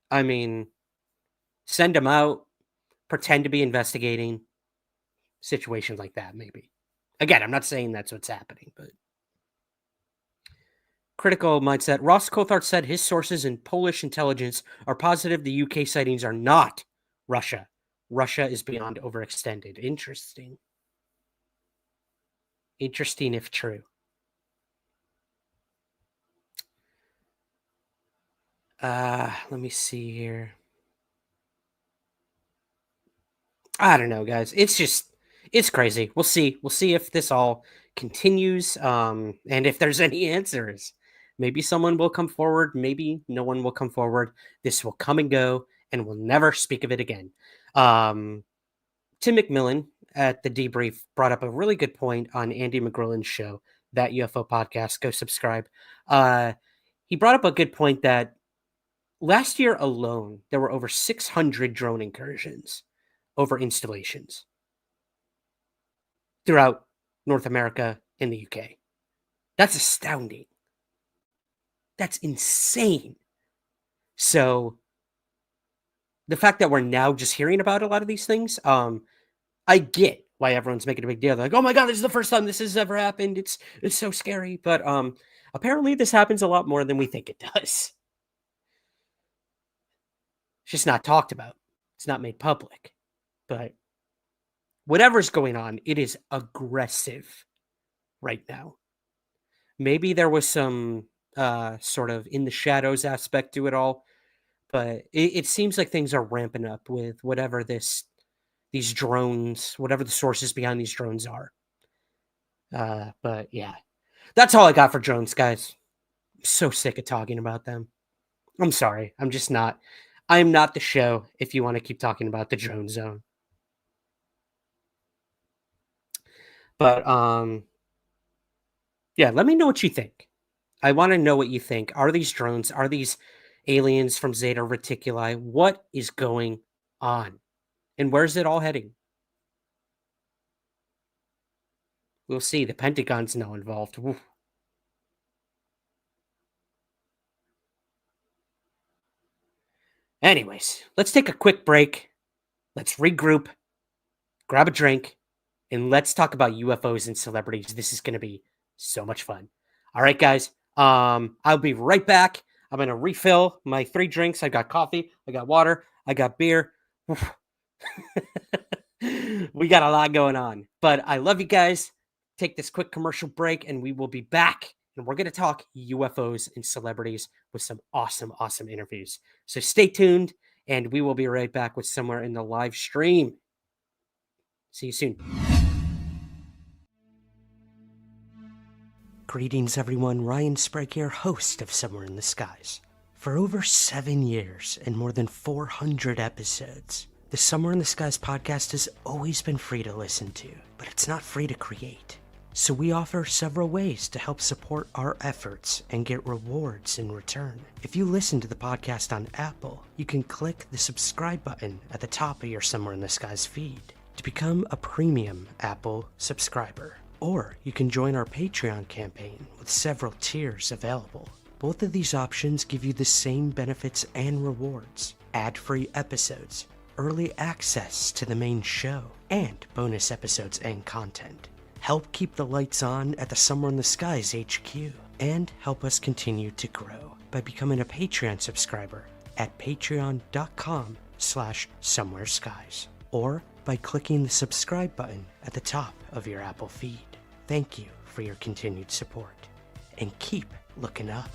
I mean, send them out, pretend to be investigating situations like that, maybe. Again, I'm not saying that's what's happening, but critical mindset. Ross Coulthard said his sources in Polish intelligence are positive the UK sightings are not Russia. Russia is beyond overextended. Interesting. Interesting if true. Let me see here. I don't know, guys. It's crazy. We'll see. We'll see if this all continues and if there's any answers. Maybe someone will come forward. Maybe no one will come forward. This will come and go, and we'll never speak of it again. Tim McMillan at The Debrief brought up a really good point on Andy McGrillen's show, That UFO Podcast. Go subscribe. He brought up a good point that last year alone, there were over 600 drone incursions over installations throughout North America and the UK. That's astounding. That's insane. So the fact that we're now just hearing about a lot of these things, I get why everyone's making a big deal. They're like, oh my God, this is the first time this has ever happened. It's so scary. But apparently this happens a lot more than we think it does. It's just not talked about. It's not made public. But whatever's going on, it is aggressive right now. Maybe there was some sort of in the shadows aspect to it all, but it seems like things are ramping up with whatever these drones, whatever the sources behind these drones are. But yeah, that's all I got for drones, guys. I'm so sick of talking about them. I'm sorry. I am not the show if you want to keep talking about the drone zone. But yeah, let me know what you think. I want to know what you think. Are these drones? Are these aliens from Zeta Reticuli? What is going on And where's it all heading? We'll see. The Pentagon's now involved. Woo. Anyways, let's take a quick break. Let's regroup, grab a drink, and let's talk about UFOs and celebrities. This is going to be so much fun. All right, guys. I'll be right back. I'm going to refill my 3 drinks. I got coffee, I got water, I got beer. We got a lot going on, but I love you guys. Take this quick commercial break and we will be back. And we're going to talk UFOs and celebrities with some awesome, awesome interviews. So stay tuned and we will be right back with Somewhere in the Live Stream. See you soon. Greetings, everyone. Ryan Sprague here, host of Somewhere in the Skies. For over 7 years and more than 400 episodes, the Somewhere in the Skies podcast has always been free to listen to, but it's not free to create. So we offer several ways to help support our efforts and get rewards in return. If you listen to the podcast on Apple, you can click the subscribe button at the top of your Somewhere in the Skies feed to become a premium Apple subscriber. Or you can join our Patreon campaign with several tiers available. Both of these options give you the same benefits and rewards: ad-free episodes, early access to the main show, and bonus episodes and content. Help keep the lights on at the Somewhere in the Skies HQ, and help us continue to grow by becoming a Patreon subscriber at patreon.com/somewhereskies, or by clicking the subscribe button at the top of your Apple feed. Thank you for your continued support, and keep looking up.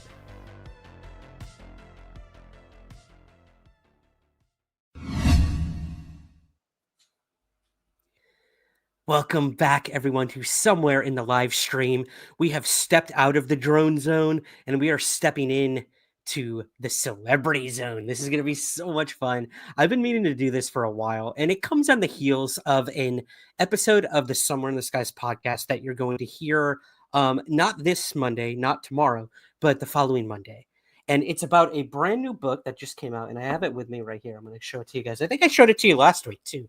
Welcome back, everyone, to Somewhere in the Live Stream. We have stepped out of the drone zone, and we are stepping in to the celebrity zone. This is going to be so much fun. I've been meaning to do this for a while, and it comes on the heels of an episode of the Somewhere in the Skies podcast that you're going to hear not this Monday, not tomorrow, but the following Monday. And it's about a brand new book that just came out, and I have it with me right here. I'm going to show it to you guys. I think I showed it to you last week, too.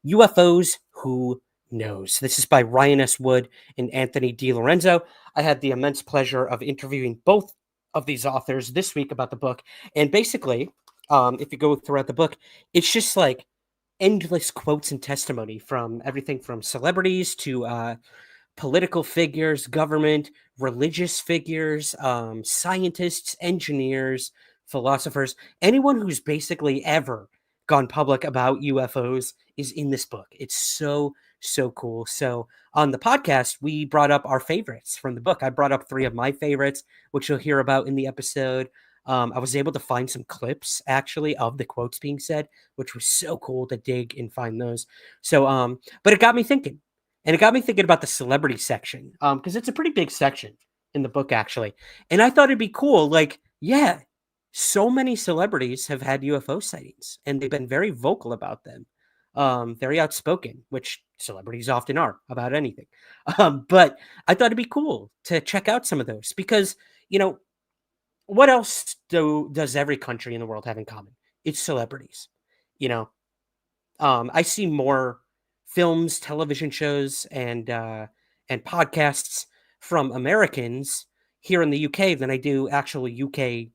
UFOs Who Knows. This is by Ryan S. Wood and Anthony DiLorenzo. I had the immense pleasure of interviewing both of these authors this week about the book. And basically, if you go throughout the book, it's just like endless quotes and testimony from everything from celebrities to political figures, government, religious figures, scientists, engineers, philosophers, anyone who's basically ever gone public about UFOs is in this book. It's so cool. So on the podcast, we brought up our favorites from the book. I brought up 3 of my favorites, which you'll hear about in the episode. I was able to find some clips actually of the quotes being said, which was so cool to dig and find those. So, but it got me thinking, and it got me thinking about the celebrity section, because it's a pretty big section in the book actually. And I thought it'd be cool. Like, yeah, so many celebrities have had UFO sightings, and they've been very vocal about them. Very outspoken, which celebrities often are about anything. But I thought it'd be cool to check out some of those because, you know, what else does every country in the world have in common? It's celebrities. You know, I see more films, television shows, and podcasts from Americans here in the UK than I do actual UK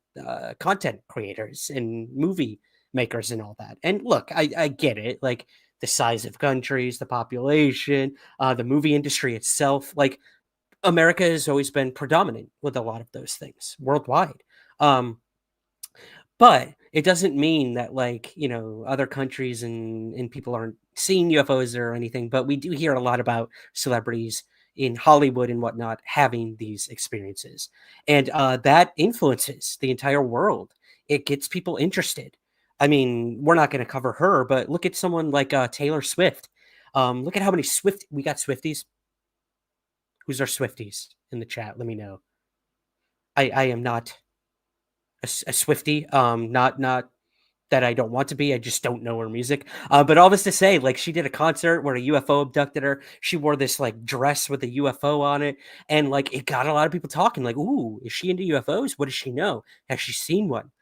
content creators and movie makers and all that. And look, I get it. Like the size of countries, the population, the movie industry itself. Like America has always been predominant with a lot of those things worldwide. But it doesn't mean that, like, you know, other countries and people aren't seeing UFOs or anything. But we do hear a lot about celebrities in Hollywood and whatnot having these experiences. And that influences the entire world. It gets people interested. I mean, we're not going to cover her, but look at someone like Taylor Swift. Look at how many we got Swifties. Who's our Swifties in the chat? Let me know. I am not a Swiftie. Not that I don't want to be. I just don't know her music. But all this to say, like, she did a concert where a UFO abducted her. She wore this like dress with a UFO on it, and like it got a lot of people talking. Like, ooh, is she into UFOs? What does she know? Has she seen one?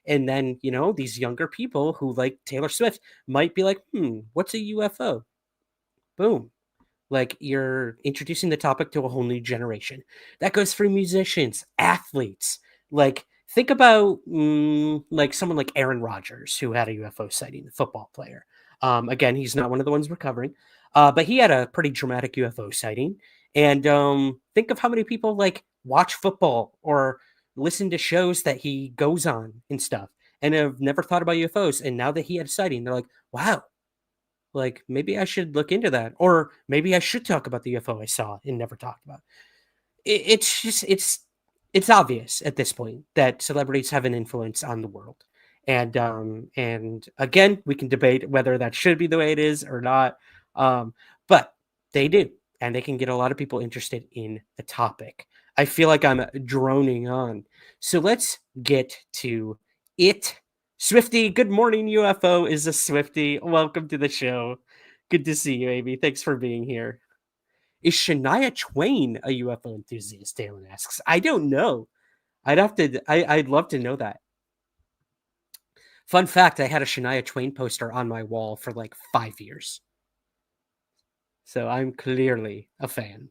And then, you know, these younger people who like Taylor Swift might be like, what's a UFO? Boom. Like, you're introducing the topic to a whole new generation. That goes for musicians, athletes. Like, think about like someone like Aaron Rodgers, who had a UFO sighting, the football player. Again, he's not one of the ones we're covering, but he had a pretty dramatic UFO sighting. And think of how many people like watch football or listen to shows that he goes on and stuff and have never thought about UFOs. And now that he had a sighting, they're like, wow, like maybe I should look into that, or maybe I should talk about the UFO I saw and never talked about. It's just it's obvious at this point that celebrities have an influence on the world, and again, we can debate whether that should be the way it is or not, but they do, and they can get a lot of people interested in the topic. I feel like I'm droning on, so let's get to it. Swifty, good morning, UFO is a Swifty. Welcome to the show. Good to see you, Amy. Thanks for being here. Is Shania Twain a UFO enthusiast? Dalen asks. I don't know. I'd love to know that. Fun fact, I had a Shania Twain poster on my wall for like 5 years. So I'm clearly a fan.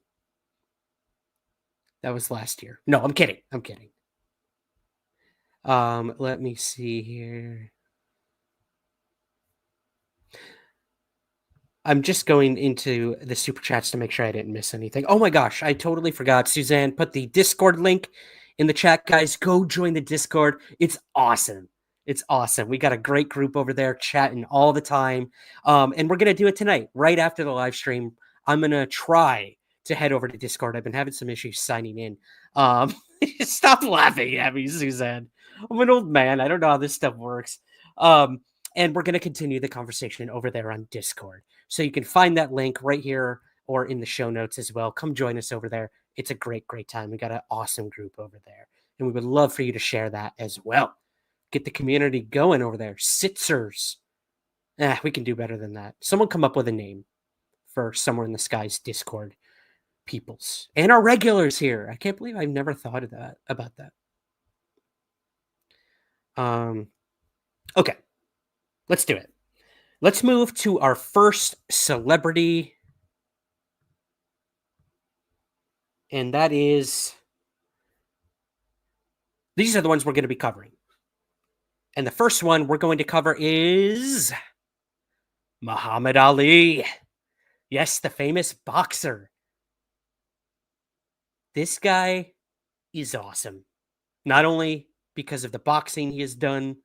That was last year. No, I'm kidding. I'm kidding. Let me see here. I'm just going into the super chats to make sure I didn't miss anything. Oh my gosh, I totally forgot. Suzanne put the Discord link in the chat, guys. Go join the Discord. It's awesome. It's awesome. We got a great group over there chatting all the time. And we're going to do it tonight, right after the live stream. I'm going to try to head over to Discord. I've been having some issues signing in. Stop laughing at me, Suzanne. I'm an old man. I don't know how this stuff works. And we're going to continue the conversation over there on Discord. So you can find that link right here or in the show notes as well. Come join us over there. It's a great, great time. We got an awesome group over there. And we would love for you to share that as well. Get the community going over there. Sitzers. We can do better than that. Someone come up with a name for Somewhere in the Skies Discord peoples. And our regulars here. I can't believe I've never thought of that about that. Okay. Let's do it. Let's move to our first celebrity. And that is, these are the ones we're going to be covering. And the first one we're going to cover is Muhammad Ali. Yes, the famous boxer. This guy is awesome. Not only because of the boxing he has done,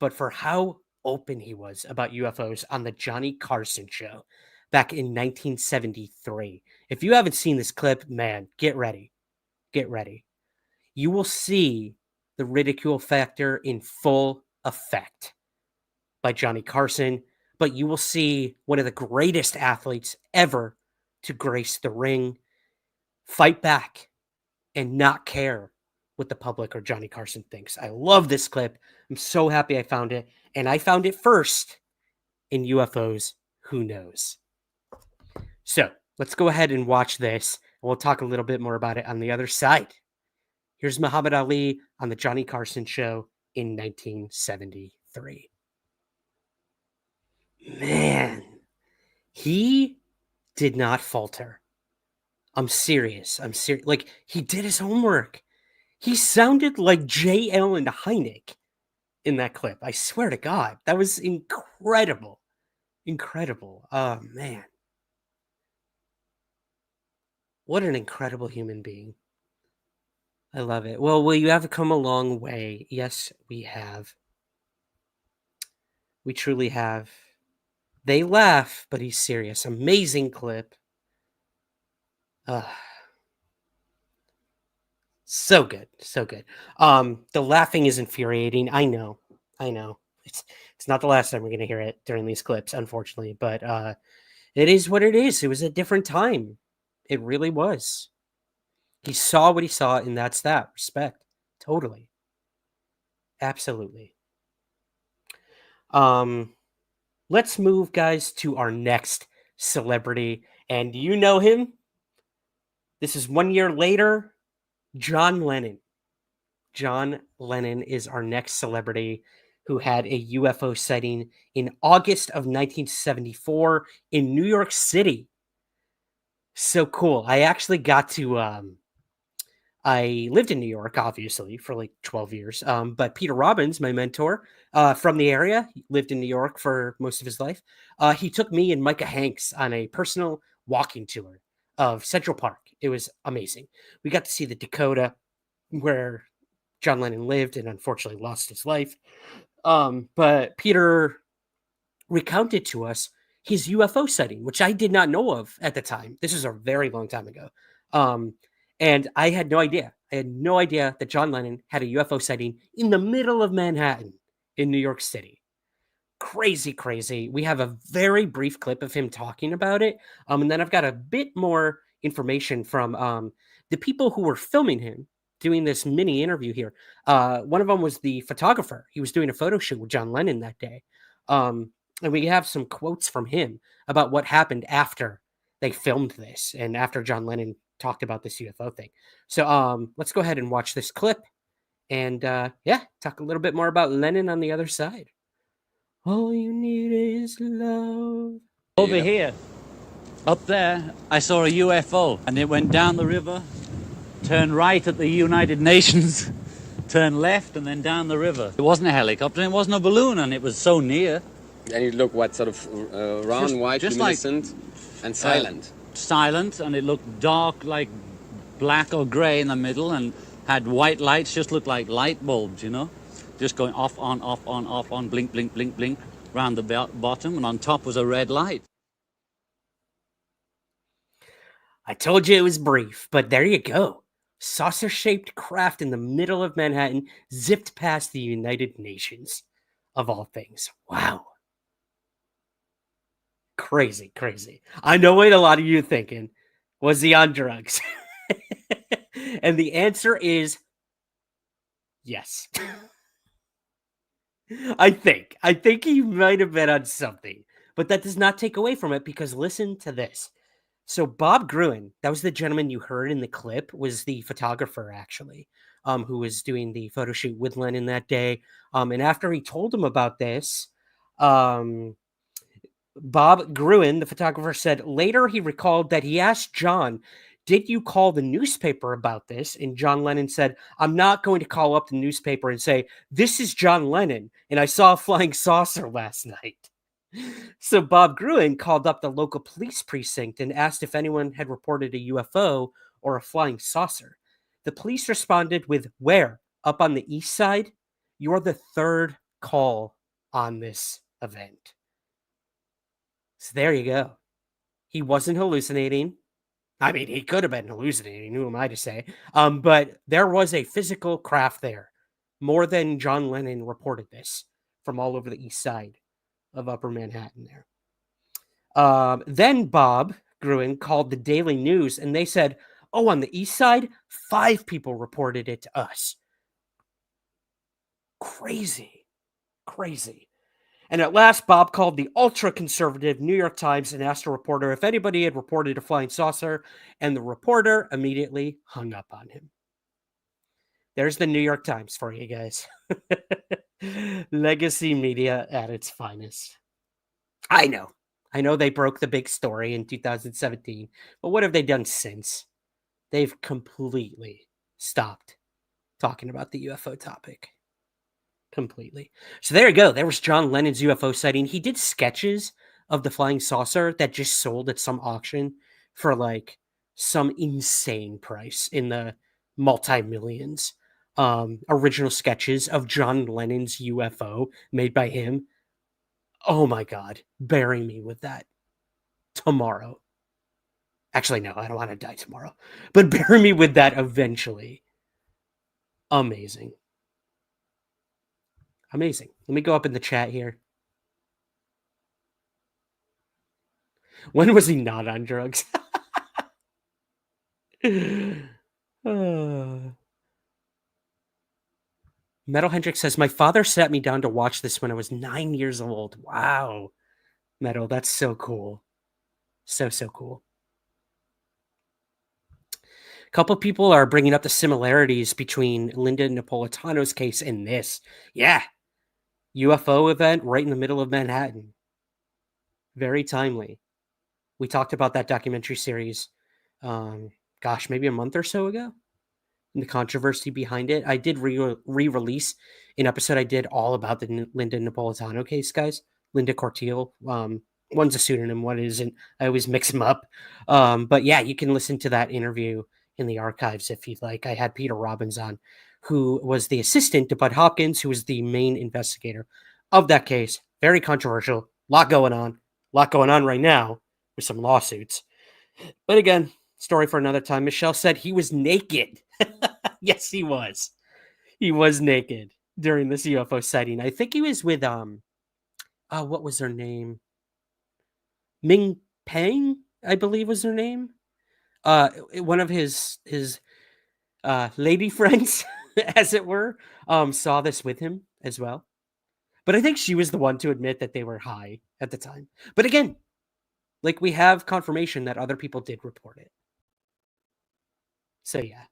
but for how open he was about UFOs on the Johnny Carson show back in 1973. If you haven't seen this clip, man, get ready. Get ready. You will see the ridicule factor in full effect by Johnny Carson, but you will see one of the greatest athletes ever to grace the ring fight back and not care what the public or Johnny Carson thinks. I love this clip. I'm so happy I found it. And I found it first in UFOs Who Knows. So let's go ahead and watch this. And we'll talk a little bit more about it on the other side. Here's Muhammad Ali on the Johnny Carson show in 1973. Man, he did not falter. I'm serious. Like, he did his homework. He sounded like J. Allen Hynek in that clip. I swear to God, that was incredible. Incredible. Oh, man. What an incredible human being. I love it. Well, you have come a long way. Yes, we have. We truly have. They laugh, but he's serious. Amazing clip. So good. So good. The laughing is infuriating. I know. It's not the last time we're going to hear it during these clips, unfortunately, but it is what it is. It was a different time. It really was. He saw what he saw, and that's that. Respect. Totally. Absolutely. Let's move, guys, to our next celebrity. And you know him. This is 1 year later. John Lennon. John Lennon is our next celebrity who had a UFO sighting in August of 1974 in New York City. So cool. I actually got to I lived in New York, obviously, for like 12 years. But Peter Robbins, my mentor from the area, lived in New York for most of his life. He took me and Micah Hanks on a personal walking tour of Central Park. It was amazing. We got to see the Dakota where John Lennon lived and unfortunately lost his life. But Peter recounted to us his UFO sighting, which I did not know of at the time. This is a very long time ago. And I had no idea. I had no idea that John Lennon had a UFO sighting in the middle of Manhattan in New York City. Crazy, crazy. We have a very brief clip of him talking about it. And then I've got a bit more information from the people who were filming him doing this mini interview here. One of them was the photographer. He was doing a photo shoot with John Lennon that day. And we have some quotes from him about what happened after they filmed this and after John Lennon talked about this UFO thing. So let's go ahead and watch this clip and talk a little bit more about Lennon on the other side. All you need is love. Over here, up there, I saw a UFO and it went down the river, turned right at the United Nations, turned left and then down the river. It wasn't a helicopter, it wasn't a balloon, and it was so near. And it looked what, sort of round, white, luminescent, and silent? Silent, and it looked dark, like black or grey in the middle, and had white lights, just looked like light bulbs, you know? Just going off, on, blink, blink, blink, blink, round the bottom, and on top was a red light. I told you it was brief, but there you go. Saucer-shaped craft in the middle of Manhattan zipped past the United Nations, of all things. Wow. Crazy, crazy. I know what a lot of you are thinking. Was he on drugs? And the answer is yes. I think he might have been on something, but that does not take away from it, because listen to this. So Bob Gruen, that was the gentleman you heard in the clip, was the photographer actually, who was doing the photo shoot with Lennon that day. And after he told him about this, Bob Gruen, the photographer, said later he recalled that he asked John, "Did you call the newspaper about this?" And John Lennon said, "I'm not going to call up the newspaper and say, 'This is John Lennon, and I saw a flying saucer last night.'" So Bob Gruen called up the local police precinct and asked if anyone had reported a UFO or a flying saucer. The police responded with, "Where? Up on the east side? You're the third call on this event." So there you go. He wasn't hallucinating. I mean, he could have been hallucinating. Who am I to say? But there was a physical craft there. More than John Lennon reported this from all over the east side of Upper Manhattan there. Then Bob Gruen called the Daily News, and they said, "Oh, on the east side, 5 people reported it to us." Crazy. Crazy. And at last, Bob called the ultra-conservative New York Times and asked a reporter if anybody had reported a flying saucer, and the reporter immediately hung up on him. There's the New York Times for you guys. Legacy media at its finest. I know they broke the big story in 2017, but what have they done since? They've completely stopped talking about the UFO topic. Completely. So there you go. There was John Lennon's UFO sighting. He did sketches of the flying saucer that just sold at some auction for like some insane price in the multi-millions. Original sketches of John Lennon's UFO made by him. Oh my God. Bury me with that tomorrow. Actually, no, I don't want to die tomorrow. But bury me with that eventually. Amazing. Amazing. Let me go up in the chat here. When was he not on drugs? Metal Hendrix says, "My father sat me down to watch this when I was 9 years old." Wow. Metal, that's so cool. So cool. couple people are bringing up the similarities between Linda Napolitano's case and this. Yeah. UFO event right in the middle of Manhattan. Very timely. We talked about that documentary series, maybe a month or so ago, and the controversy behind it. I did re-release an episode I did all about the Linda Napolitano case, guys. Linda Cortiel. One's a pseudonym, one isn't. I always mix them up. But yeah, you can listen to that interview in the archives if you'd like. I had Peter Robbins on, who was the assistant to Bud Hopkins, who was the main investigator of that case. Very controversial. A lot going on right now with some lawsuits. But again, story for another time. Michelle said he was naked. Yes, he was. He was naked during this UFO sighting. I think he was with what was her name? Ming Peng, I believe was her name. One of his lady friends, as it were, saw this with him as well. But I think she was the one to admit that they were high at the time. But again, like, we have confirmation that other people did report it. So yeah.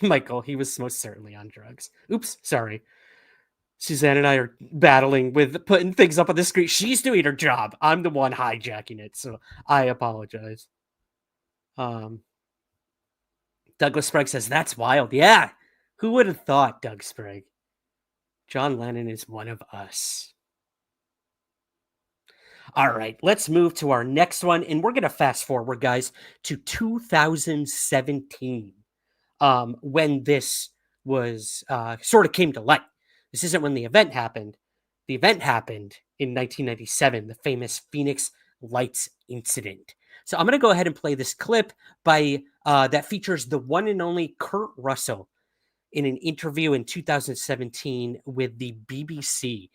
Michael, he was most certainly on drugs. Oops, sorry. Suzanne and I are battling with putting things up on the screen. She's doing her job. I'm the one hijacking it, so I apologize. Douglas Sprague says, that's wild. Yeah. Who would have thought, Doug Sprague? John Lennon is one of us. All right, let's move to our next one, and we're going to fast forward, guys, to 2017, when this was sort of came to light. This isn't when the event happened. The event happened in 1997, the famous Phoenix Lights incident. So I'm going to go ahead and play this clip that features the one and only Kurt Russell in an interview in 2017 with the BBC.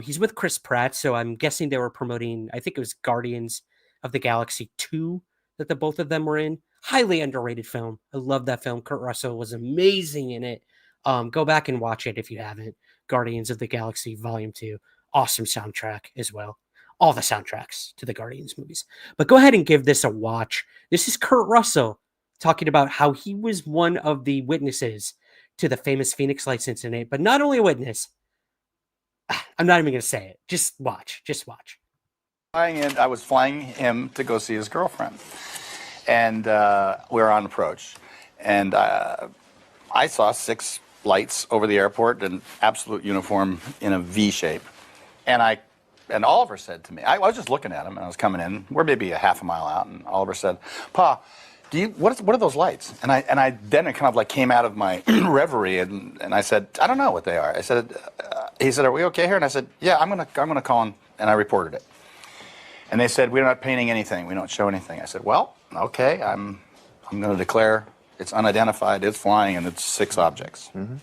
He's with Chris Pratt, so I'm guessing they were promoting, I think it was Guardians of the Galaxy 2 that the both of them were in. Highly underrated film. I love that film. Kurt Russell was amazing in it. Go back and watch it if you haven't. Guardians of the Galaxy Volume 2. Awesome soundtrack as well. All the soundtracks to the Guardians movies. But go ahead and give this a watch. This is Kurt Russell talking about how he was one of the witnesses to the famous Phoenix Lights incident, but not only a witness. I'm not even going to say it. Just watch. I was flying him to go see his girlfriend, and we were on approach, and I saw 6 lights over the airport in absolute uniform in a V shape, and Oliver said to me, I was just looking at him, and I was coming in. We're maybe a half a mile out, and Oliver said, "Pa, what are those lights?" And I then it kind of like came out of my reverie, and I said, "I don't know what they are." I said, he said, "Are we okay here?" And I said, "Yeah, I'm gonna call him," and I reported it. And they said, "We're not painting anything. We don't show anything." I said, "Well, okay, I'm going to declare it's unidentified, it's flying, and it's 6 objects." Mm-hmm.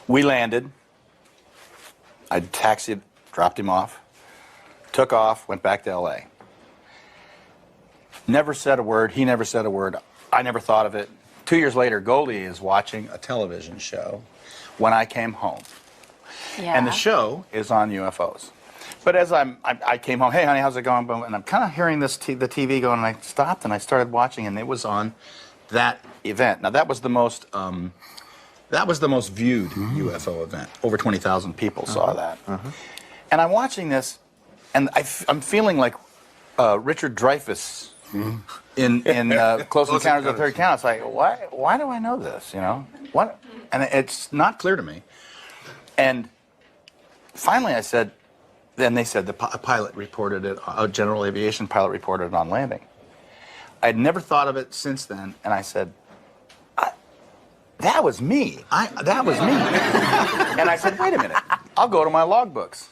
We landed. I taxied, dropped him off, took off, went back to L.A. Never said a word. He never said a word. I never thought of it. 2 years later, Goldie is watching a television show when I came home. Yeah. And the show is on UFOs. But as I came home, "Hey, honey, how's it going?" And I'm kind of hearing the TV going, and I stopped and I started watching, and it was on that event. Now, that was the most viewed UFO event. Over 20,000 people saw that. And I'm watching this, and I'm feeling like Richard Dreyfuss in Close Encounters of the Third Kind. It's like, why do I know this? You know what? And it's not clear to me. And finally, I said. Then they said the pilot reported it. A general aviation pilot reported it on landing. I'd never thought of it since then, and I said, "That was me. That was me." And I said, "Wait a minute. I'll go to my logbooks."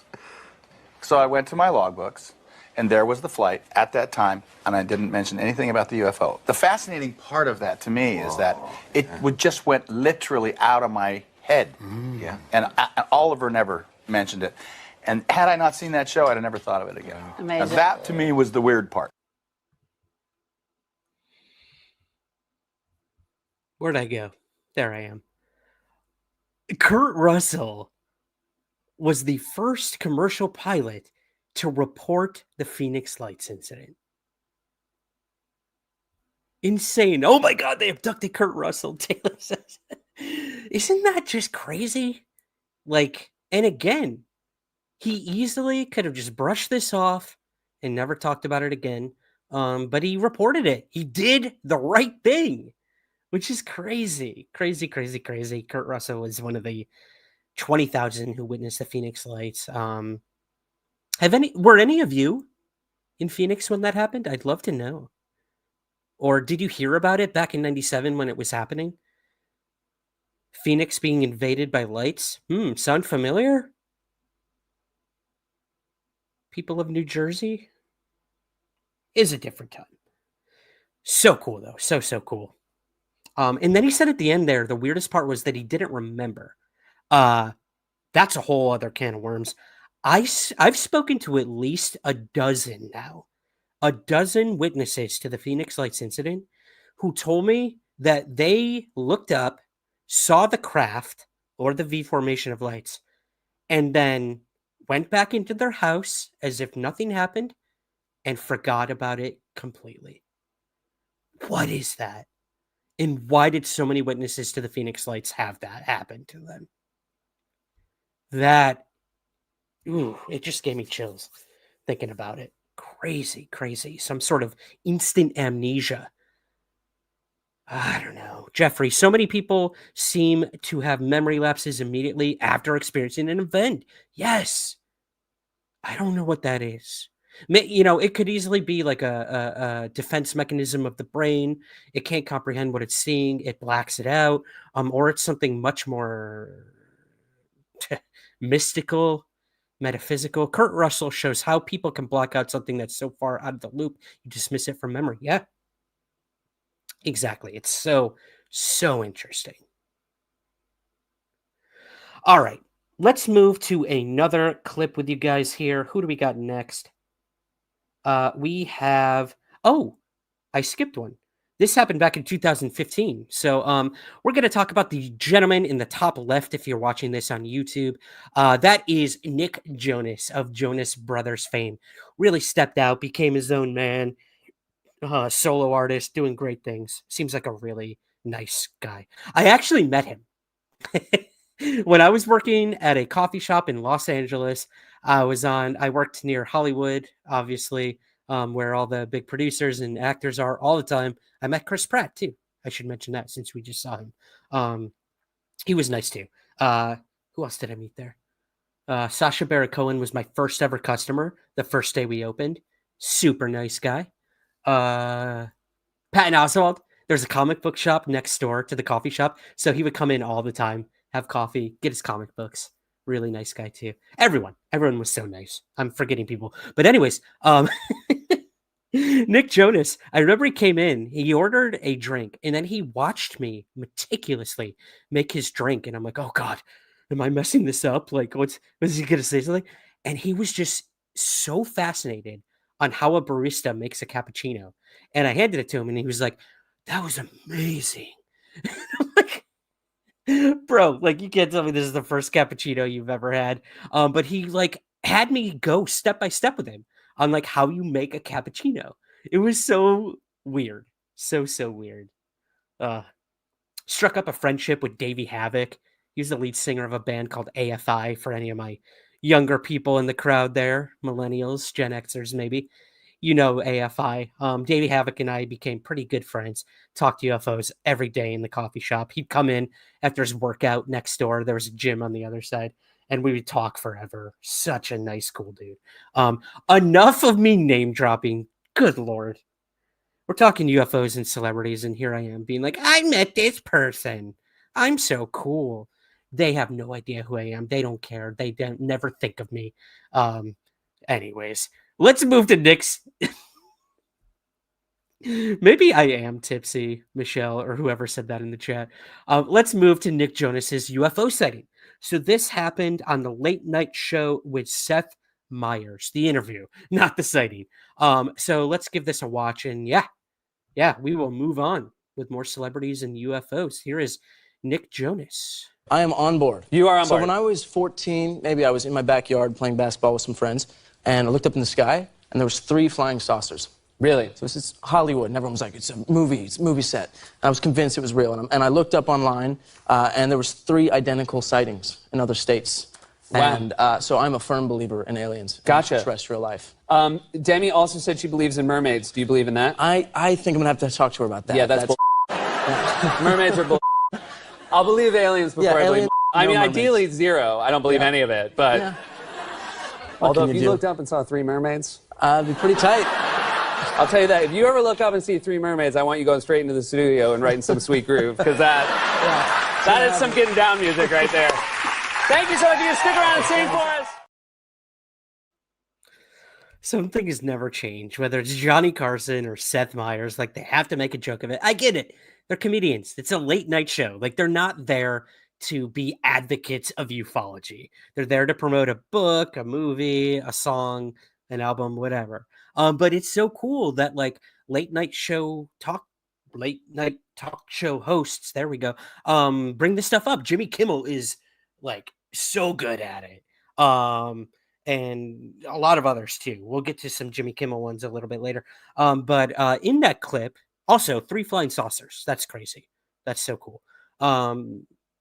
So I went to my logbooks, and there was the flight at that time, and I didn't mention anything about the UFO. The fascinating part of that to me is that it just went literally out of my head. Yeah. And Oliver never mentioned it. And had I not seen that show, I'd have never thought of it again. Amazing. And that, to me, was the weird part. Where'd I go? There I am. Kurt Russell was the first commercial pilot to report the Phoenix Lights incident. Insane. Oh my God, they abducted Kurt Russell. Taylor says, isn't that just crazy? Like, and again, he easily could have just brushed this off and never talked about it again. But he reported it. He did the right thing, which is crazy. Crazy, crazy, crazy. Kurt Russell was one of the 20,000 who witnessed the Phoenix lights. Were any of you in Phoenix when that happened? I'd love to know. Or did you hear about it back in 97 when it was happening? Phoenix being invaded by lights? Sound familiar? People of New Jersey? Is a different time. So cool, though. So cool. And then he said at the end there, the weirdest part was that he didn't remember. That's a whole other can of worms. I've spoken to at least a dozen now. A dozen witnesses to the Phoenix Lights incident who told me that they looked up, saw the craft or the V formation of lights, and then went back into their house as if nothing happened and forgot about it completely. What is that? And why did so many witnesses to the Phoenix Lights have that happen to them? It just gave me chills thinking about it. Crazy, crazy. Some sort of instant amnesia. I don't know. Jeffrey, so many people seem to have memory lapses immediately after experiencing an event. Yes. I don't know what that is. It could easily be like a defense mechanism of the brain. It can't comprehend what it's seeing. It blacks it out. Or it's something much more mystical, metaphysical. Kurt Russell shows how people can block out something that's so far out of the loop, you dismiss it from memory. Yeah, exactly. It's so interesting. All right, let's move to another clip with you guys here. Who do we got next? We have, I skipped one. This happened back in 2015. So we're going to talk about the gentleman in the top left if you're watching this on YouTube. That is Nick Jonas of Jonas Brothers fame. Really stepped out, became his own man, solo artist, doing great things. Seems like a really nice guy. I actually met him. When I was working at a coffee shop in Los Angeles. I worked near Hollywood, obviously, where all the big producers and actors are all the time. I met Chris Pratt too. I should mention that since we just saw him. He was nice too. Who else did I meet there? Sacha Baron Cohen was my first ever customer the first day we opened. Super nice guy. Patton Oswalt. There's a comic book shop next door to the coffee shop. So he would come in all the time, have coffee, get his comic books. Really nice guy too. Everyone was so nice. I'm forgetting people. But anyways, Nick Jonas, I remember he came in, he ordered a drink, and then he watched me meticulously make his drink. And I'm like, oh God, am I messing this up? Like, was he going to say something? And he was just so fascinated on how a barista makes a cappuccino. And I handed it to him and he was like, that was amazing. I'm like, bro, like you can't tell me this is the first cappuccino you've ever had. But he like had me go step by step with him on like how you make a cappuccino. It was so weird. So weird. Struck up a friendship with Davey Havoc. He was the lead singer of a band called AFI for any of my younger people in the crowd there, millennials, Gen Xers maybe. You know AFI. Davey Havoc and I became pretty good friends. Talked UFOs every day in the coffee shop. He'd come in after his workout next door. There was a gym on the other side, and we would talk forever. Such a nice, cool dude. Enough of me name dropping. Good Lord. We're talking UFOs and celebrities, and here I am being like, I met this person. I'm so cool. They have no idea who I am. They don't care. They don't never think of me. Anyways. Let's move to Nick's. Maybe I am tipsy, Michelle, or whoever said that in the chat. Let's move to Nick Jonas's UFO sighting. So this happened on the late night show with Seth Meyers, the interview, not the sighting. So let's give this a watch. And yeah, we will move on with more celebrities and UFOs. Here is Nick Jonas. I am on board. You are on board. So when I was 14, maybe I was in my backyard playing basketball with some friends, and I looked up in the sky, and there was 3 flying saucers. Really? So this is Hollywood, and everyone was like, it's a movie set. I was convinced it was real, and I looked up online, and there was 3 identical sightings in other states. Wow. And so I'm a firm believer in aliens. Gotcha. And terrestrial life. Demi also said she believes in mermaids. Do you believe in that? I think I'm gonna have to talk to her about that. Yeah, that's mermaids are bull. I'll believe aliens before I believe. I mean, mermaids. ideally 0. I don't believe any of it, but. Yeah. Although can if you you do? looked up and saw 3 mermaids, it'd be pretty tight. I'll tell you that. If you ever look up and see 3 mermaids, I want you going straight into the studio and writing some sweet groove, because that is some getting down music right there. Thank you so much. You can stick around and sing for us. Something has never changed, whether it's Johnny Carson or Seth Meyers. Like, they have to make a joke of it. I get it. They're comedians. It's a late night show. Like, they're not there to be advocates of ufology. They're there to promote a book, a movie, a song, an album, whatever. But it's so cool that like late night talk show hosts, there we go, bring this stuff up. Jimmy Kimmel is like so good at it. And a lot of others too. We'll get to some Jimmy Kimmel ones a little bit later. But in that clip, also 3 flying saucers. That's crazy. That's so cool.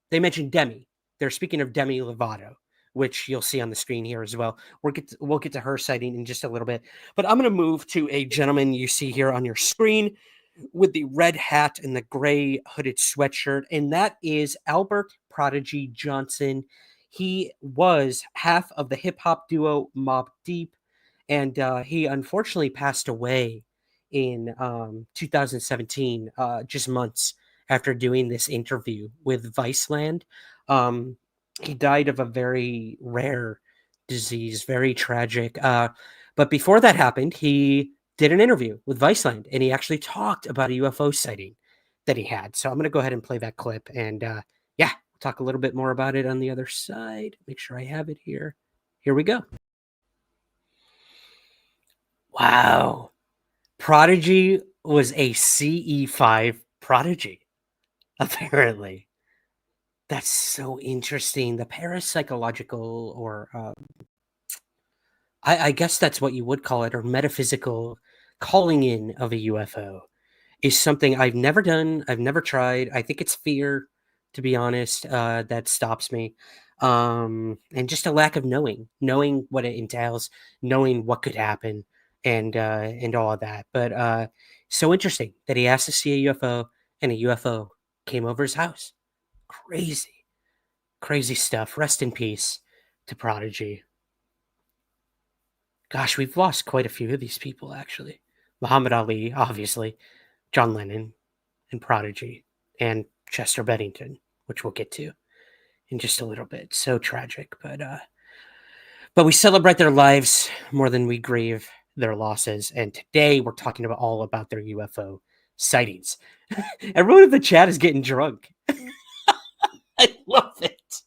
They mentioned Demi. They're speaking of Demi Lovato, which you'll see on the screen here as well. We'll get to her sighting in just a little bit. But I'm going to move to a gentleman you see here on your screen with the red hat and the gray hooded sweatshirt, and that is Albert Prodigy Johnson. He was half of the hip-hop duo Mobb Deep, and he unfortunately passed away in 2017, just months after doing this interview with Viceland. He died of a very rare disease, very tragic. But before that happened, he did an interview with Viceland, and he actually talked about a UFO sighting that he had. So I'm going to go ahead and play that clip, and we'll talk a little bit more about it on the other side. Make sure I have it here. Here we go. Wow. Prodigy was a CE5 prodigy, apparently. That's so interesting. The parapsychological, or I guess that's what you would call it, or metaphysical calling in of a UFO is something I've never done. I've never tried. I think it's fear, to be honest, that stops me. And just a lack of knowing what it entails, knowing what could happen, and all of that. But so interesting that he asked to see a UFO, and a UFO came over his house. Crazy stuff. Rest in peace to Prodigy. Gosh, we've lost quite a few of these people, actually. Muhammad Ali, obviously, John Lennon, and Prodigy, and Chester Bennington, which we'll get to in just a little bit. So tragic, but we celebrate their lives more than we grieve their losses. And today we're talking all about their UFO sightings. Everyone in the chat is getting drunk. I love it.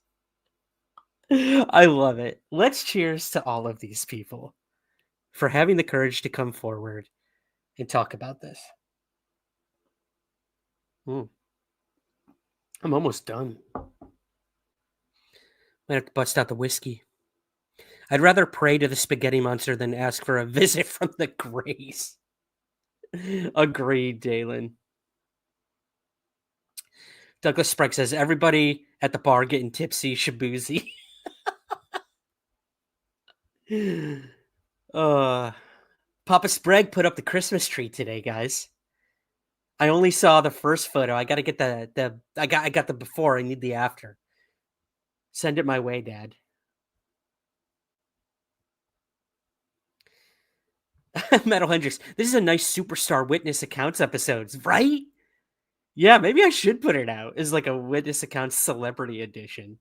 I love it. Let's cheers to all of these people for having the courage to come forward and talk about this. I'm almost done. Might have to bust out the whiskey. I'd rather pray to the spaghetti monster than ask for a visit from the Greys. Agreed, Dalen. Douglas Sprague says, everybody at the bar getting tipsy, shaboozy. Papa Sprague put up the Christmas tree today, guys. I only saw the first photo. I got to get I got the before. I need the after. Send it my way, Dad. Metal Hendrix. This is a nice Superstar Witness Accounts episodes, right? Yeah, maybe I should put it out as like a Witness Accounts Celebrity Edition.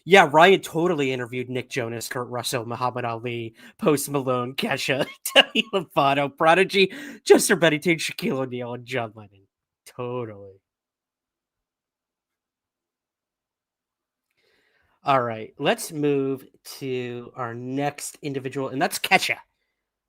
Yeah, Ryan totally interviewed Nick Jonas, Kurt Russell, Muhammad Ali, Post Malone, Kesha, Demi Lovato, Prodigy, Chester Bennington, Shaquille O'Neal, and John Lennon. Totally. All right, let's move to our next individual, and that's Kesha.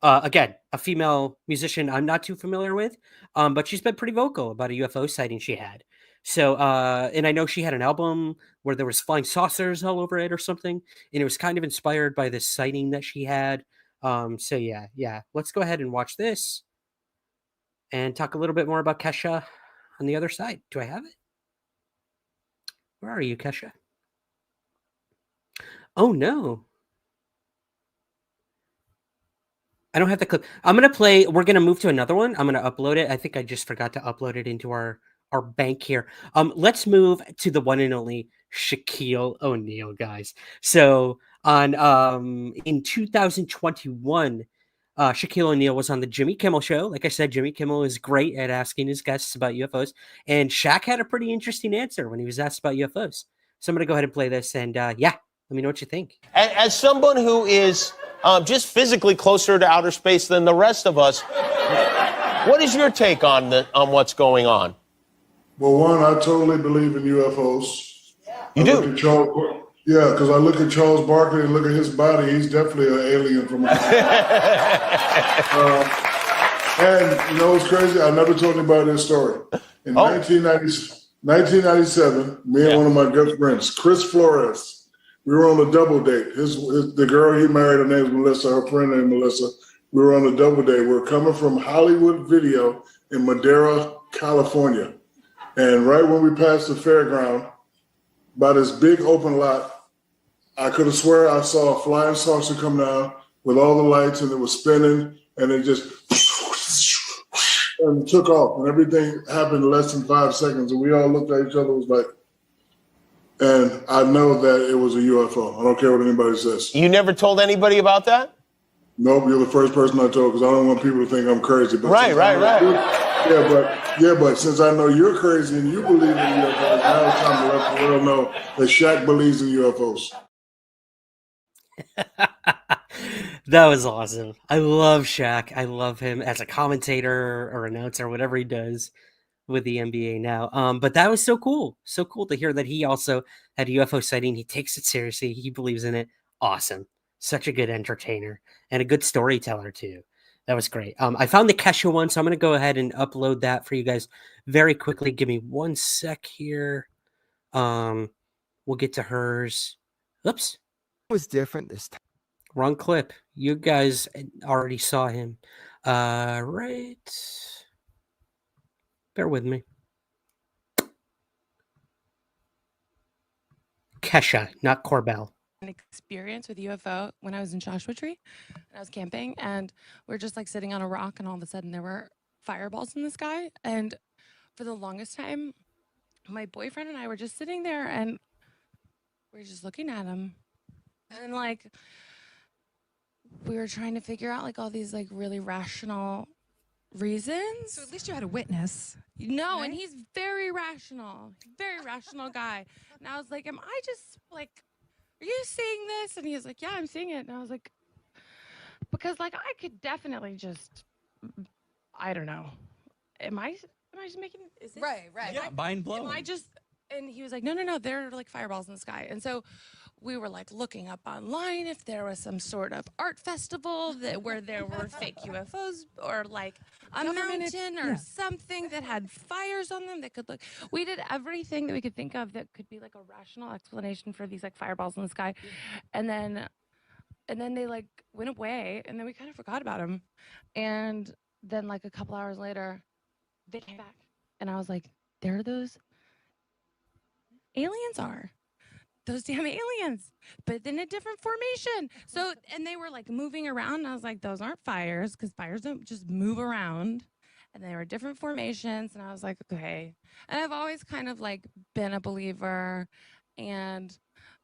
Again, a female musician I'm not too familiar with, but she's been pretty vocal about a UFO sighting she had. So, and I know she had an album where there was flying saucers all over it or something, and it was kind of inspired by this sighting that she had. So yeah, let's go ahead and watch this and talk a little bit more about Kesha on the other side. Do I have it? Where are you, Kesha? Oh, no. I don't have the clip. I'm going to play. We're going to move to another one. I'm going to upload it. I think I just forgot to upload it into our bank here. Let's move to the one and only Shaquille O'Neal, guys. So on in 2021, Shaquille O'Neal was on the Jimmy Kimmel show. Like I said, Jimmy Kimmel is great at asking his guests about UFOs. And Shaq had a pretty interesting answer when he was asked about UFOs. So I'm going to go ahead and play this. And yeah, let me know what you think. As someone who is just physically closer to outer space than the rest of us, what is your take on what's going on? Well, one, I totally believe in UFOs. You do? Yeah, because I look at Charles Barkley and look at his body. He's definitely an alien from another. And you know what's crazy? I never told anybody this story. In 1997, me and one of my good friends, Chris Flores, we were on a double date. The girl he married, her name is Melissa, her friend named Melissa. We were on a double date. We were coming from Hollywood Video in Madera, California. And right when we passed the fairground, by this big open lot, I could have swear I saw a flying saucer come down with all the lights, and it was spinning, and it just and took off, and everything happened in less than 5 seconds, and we all looked at each other, was like, and I know that it was a UFO. I don't care what anybody says. You never told anybody about that? Nope, you're the first person I told, because I don't want people to think I'm crazy. But right. Yeah, but since I know you're crazy and you believe in UFOs, now it's time to let the world know that Shaq believes in UFOs. That was awesome. I love Shaq. I love him as a commentator or announcer, whatever he does with the NBA now. But that was so cool. So cool to hear that he also had a UFO sighting. He takes it seriously. He believes in it. Awesome. Such a good entertainer and a good storyteller too. That was great. I found the Kesha one, so I'm going to go ahead and upload that for you guys very quickly. Give me 1 sec here. We'll get to hers. Oops. It was different this time. Wrong clip. You guys already saw him. Right. Bear with me. Kesha, not Corbell. An experience with UFO when I was in Joshua Tree and I was camping, and we're just like sitting on a rock, and all of a sudden there were fireballs in the sky. And for the longest time, my boyfriend and I were just sitting there, and we were just looking at them, and like we were trying to figure out like all these like really rational reasons. So at least you had a witness. No, and he's very rational guy. And I was like, am I just like, are you seeing this? And he was like, yeah, I'm seeing it. And I was like, because like I could definitely just, I don't know. Am I just making, is this? Right. Yeah, mind blown. Am I just, and he was like, no, they're like fireballs in the sky. And so we were like looking up online if there was some sort of art festival where there were fake UFOs, or like a mountain or something that had fires on them that could look. We did everything that we could think of that could be like a rational explanation for these like fireballs in the sky. And then they like went away, and then we kind of forgot about them. And then like a couple hours later, they came back, and I was like, there those aliens are. Those damn aliens, but in a different formation. So, and they were like moving around, and I was like, those aren't fires, because fires don't just move around. And they were different formations, and I was like, okay. And I've always kind of like been a believer, and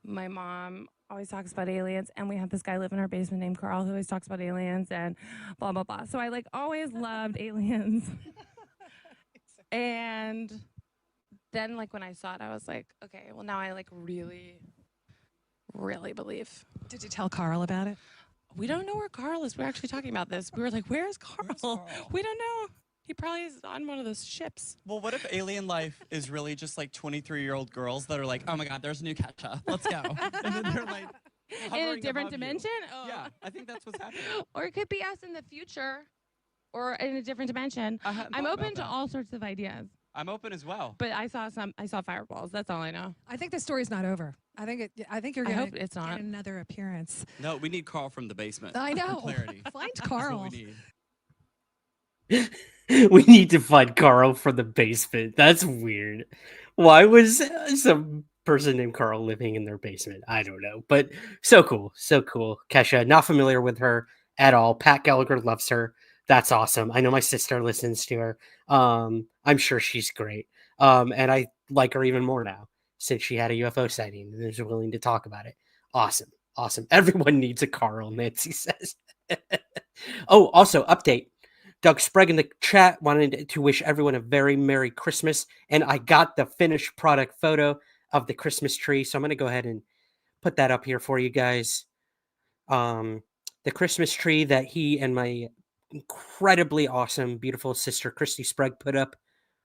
my mom always talks about aliens, and we have this guy live in our basement named Carl who always talks about aliens and blah, blah, blah. So I like always loved aliens. And then like when I saw it, I was like, okay, well now I like really, really believe. Did you tell Carl about it? We don't know where Carl is. We're actually talking about this. We were like, where's Carl? We don't know. He probably is on one of those ships. Well, what if alien life is really just like 23-year-old girls that are like, oh my God, there's a new Kesha. Let's go. And then they're like, in a different dimension? Oh. Yeah, I think that's what's happening. Or it could be us in the future, or in a different dimension. I'm open to all sorts of ideas. I'm open as well. But I saw fireballs. That's all I know. I think the story's not over. I think you're going to get another appearance. No, we need Carl from the basement. I know. For clarity. Find That's Carl. what we need. We need to find Carl from the basement. That's weird. Why was some person named Carl living in their basement? I don't know, but so cool, so cool. Kesha, not familiar with her at all. Pat Gallagher loves her. That's awesome. I know my sister listens to her. I'm sure she's great. And I like her even more now since she had a UFO sighting and is willing to talk about it. Awesome, awesome. Everyone needs a Carl, Nancy says. Oh, also update. Doug Sprague in the chat wanted to wish everyone a very Merry Christmas, and I got the finished product photo of the Christmas tree, so I'm going to go ahead and put that up here for you guys. The Christmas tree that he and my incredibly awesome, beautiful sister Christy Sprague put up.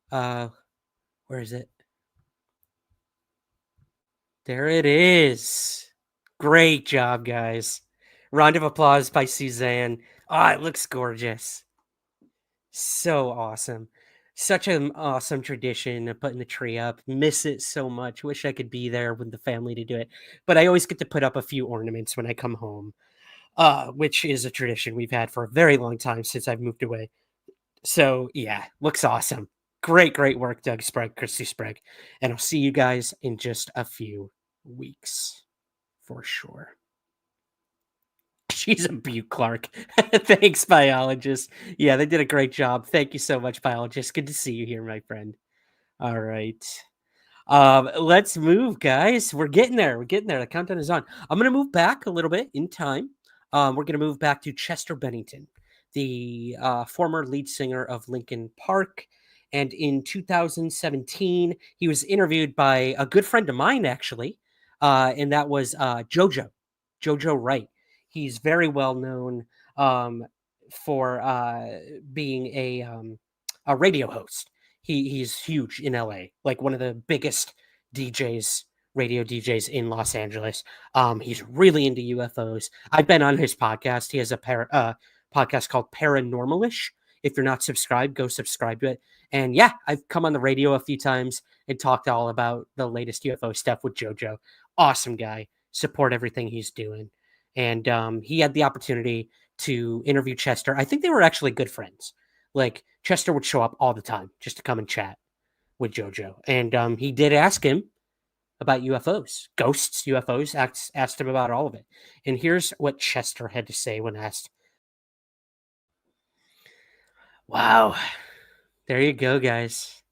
Where is it? There it is. Great job, guys. Round of applause by Suzanne. Oh, it looks gorgeous. So awesome. Such an awesome tradition of putting the tree up. Miss it so much. Wish I could be there with the family to do it. But I always get to put up a few ornaments when I come home, which is a tradition we've had for a very long time since I've moved away. So, yeah, looks awesome. Great, great work, Doug Sprague, Christy Sprague. And I'll see you guys in just a few weeks for sure. She's a beaut, Clark. Thanks, biologist. Yeah, they did a great job. Thank you so much, biologist. Good to see you here, my friend. All right. Let's move, guys. We're getting there. We're getting there. The countdown is on. I'm going to move back a little bit in time. We're going to move back to Chester Bennington, the former lead singer of Linkin Park. And in 2017, he was interviewed by a good friend of mine, actually. And that was Jojo Wright. He's very well known for being a radio host. He's huge in LA, like one of the biggest radio DJs in Los Angeles. He's really into UFOs. I've been on his podcast. He has a podcast called Paranormalish. If you're not subscribed, go subscribe to it. And yeah, I've come on the radio a few times and talked all about the latest UFO stuff with Jojo. Awesome guy. Support everything he's doing. And he had the opportunity to interview Chester. I think they were actually good friends. Like, Chester would show up all the time just to come and chat with Jojo. And he did ask him about UFOs, ghosts, UFOs, asked him about all of it. And here's what Chester had to say when asked. Wow. There you go, guys.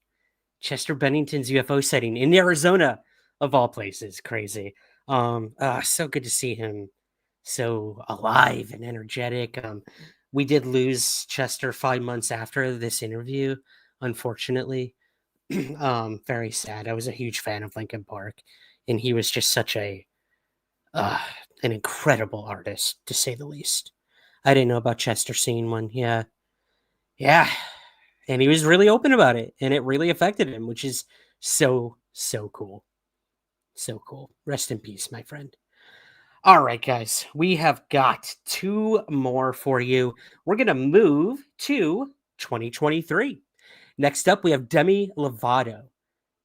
Chester Bennington's UFO sighting in Arizona, of all places. Crazy. So good to see him so alive and energetic. We did lose Chester 5 months after this interview, unfortunately. Very sad. I was a huge fan of Linkin Park, and he was just such an incredible artist, to say the least. I didn't know about Chester seeing one. Yeah. And he was really open about it, and it really affected him, which is so cool. So cool. Rest in peace, my friend. All right, guys, we have got 2 more for you. We're going to move to 2023. Next up, we have Demi Lovato.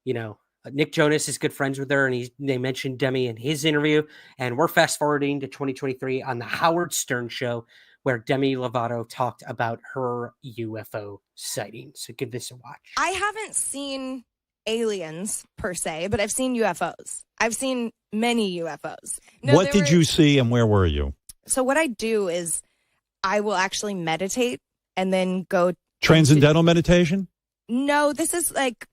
You know, Nick Jonas is good friends with her, and they mentioned Demi in his interview. And we're fast forwarding to 2023 on the Howard Stern Show, where Demi Lovato talked about her UFO sighting. So give this a watch. I haven't seen aliens per se, but I've seen UFOs. I've seen many UFOs. What did you see and where were you? So what I do is I will actually meditate and then go. Transcendental meditation? No, this is like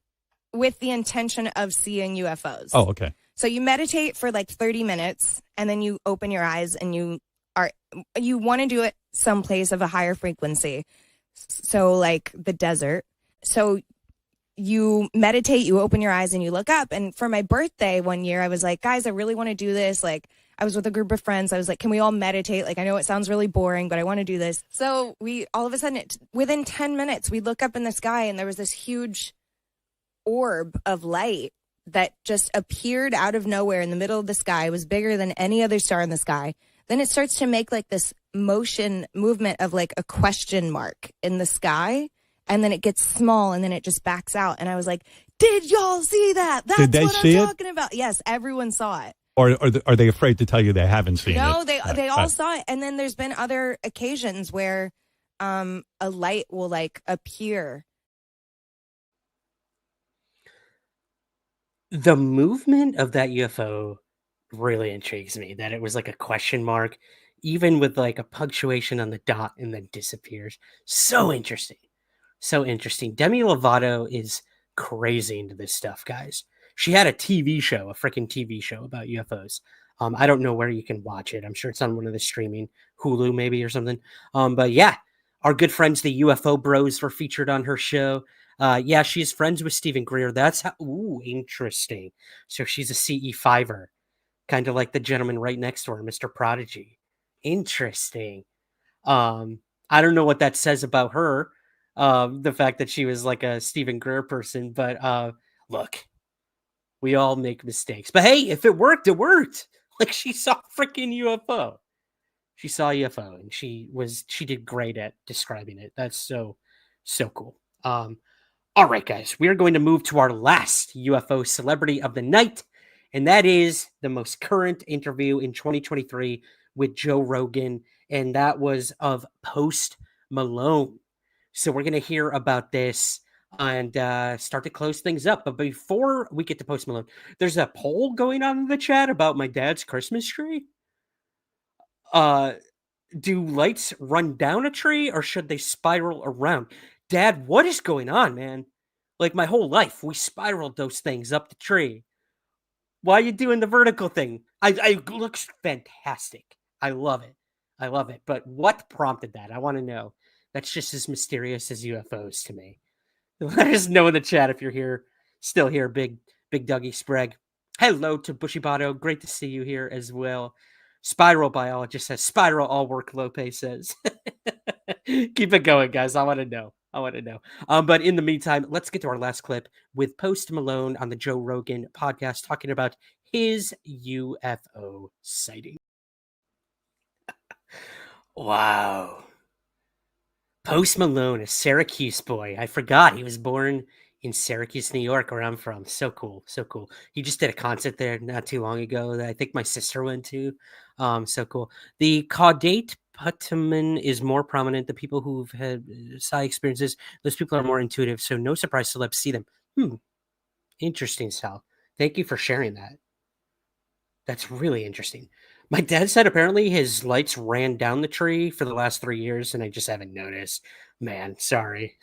with the intention of seeing UFOs. Oh, okay. So you meditate for like 30 minutes and then you open your eyes and you want to do it someplace of a higher frequency. So like the desert. So you meditate, you open your eyes and you look up. And for my birthday one year, I was like, guys, I really want to do this. Like, I was with a group of friends. I was like, can we all meditate? Like, I know it sounds really boring, but I want to do this. So we, all of a sudden, within 10 minutes, we look up in the sky and there was this huge orb of light that just appeared out of nowhere in the middle of the sky. It was bigger than any other star in the sky. Then it starts to make like this movement of like a question mark in the sky. And then it gets small and then it just backs out. And I was like, did y'all see that? That's Did they what see I'm it? talking about. Yes, everyone saw it. Or are they afraid to tell you they haven't seen it? No, they all saw it. And then there's been other occasions where a light will like appear. The movement of that UFO really intrigues me, that it was like a question mark, even with like a punctuation on the dot and then disappears. So interesting. So interesting. Demi Lovato is crazy into this stuff, guys. She had a TV show, a freaking TV show about UFOs. I don't know where you can watch it. I'm sure it's on one of the streaming, Hulu maybe or something. But yeah, our good friends, the UFO Bros, were featured on her show. Yeah, she's friends with Stephen Greer. That's how. Ooh, interesting. So she's a CE5er, kind of like the gentleman right next to her, Mr. Prodigy. Interesting. I don't know what that says about her. The fact that she was like a Stephen Greer person, but look, we all make mistakes. But hey, if it worked, it worked. Like she saw freaking UFO. She saw UFO and she did great at describing it. That's so cool. All right, guys, we are going to move to our last UFO celebrity of the night, and that is the most current interview in 2023 with Joe Rogan, and that was of Post Malone. So we're going to hear about this and start to close things up. But before we get to Post Malone, there's a poll going on in the chat about my dad's Christmas tree. Do lights run down a tree or should they spiral around? Dad, what is going on, man? Like my whole life, we spiraled those things up the tree. Why are you doing the vertical thing? It looks fantastic. I love it. I love it. But what prompted that? I want to know. That's just as mysterious as UFOs to me. Let us know in the chat if you're here, still here, Big Dougie Sprague. Hello to Bushy Bato. Great to see you here as well. Spiral biologist says, spiral all work, Lope says. Keep it going, guys. I want to know. But in the meantime, let's get to our last clip with Post Malone on the Joe Rogan podcast talking about his UFO sighting. Wow. Post Malone, a Syracuse boy. I forgot he was born in Syracuse, New York, where I'm from. So cool. He just did a concert there not too long ago that I think my sister went to. So cool. The caudate putamen is more prominent. The people who've had psi experiences, those people are more intuitive. So no surprise celebs see them. Interesting, Sal. Thank you for sharing that. That's really interesting. My dad said apparently his lights ran down the tree for the last 3 years, and I just haven't noticed. Man, sorry.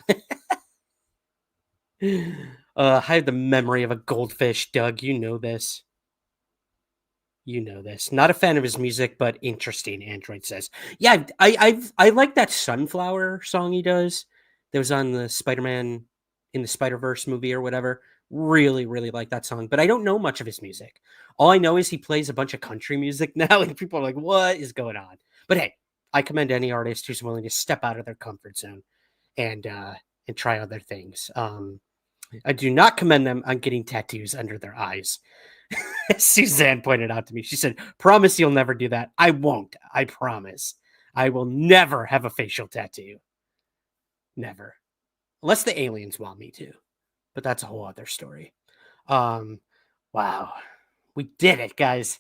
I have the memory of a goldfish, Doug. You know this. Not a fan of his music, but interesting, Android says. Yeah, I like that Sunflower song he does. That was on the Spider-Man in the Spider-Verse movie or whatever. Really, really like that song. But I don't know much of his music. All I know is he plays a bunch of country music now, and people are like, what is going on? But hey, I commend any artist who's willing to step out of their comfort zone and try other things. I do not commend them on getting tattoos under their eyes. Suzanne pointed out to me. She said, promise you'll never do that. I won't. I promise. I will never have a facial tattoo. Never. Unless the aliens want me to. But that's a whole other story. Wow. We did it, guys.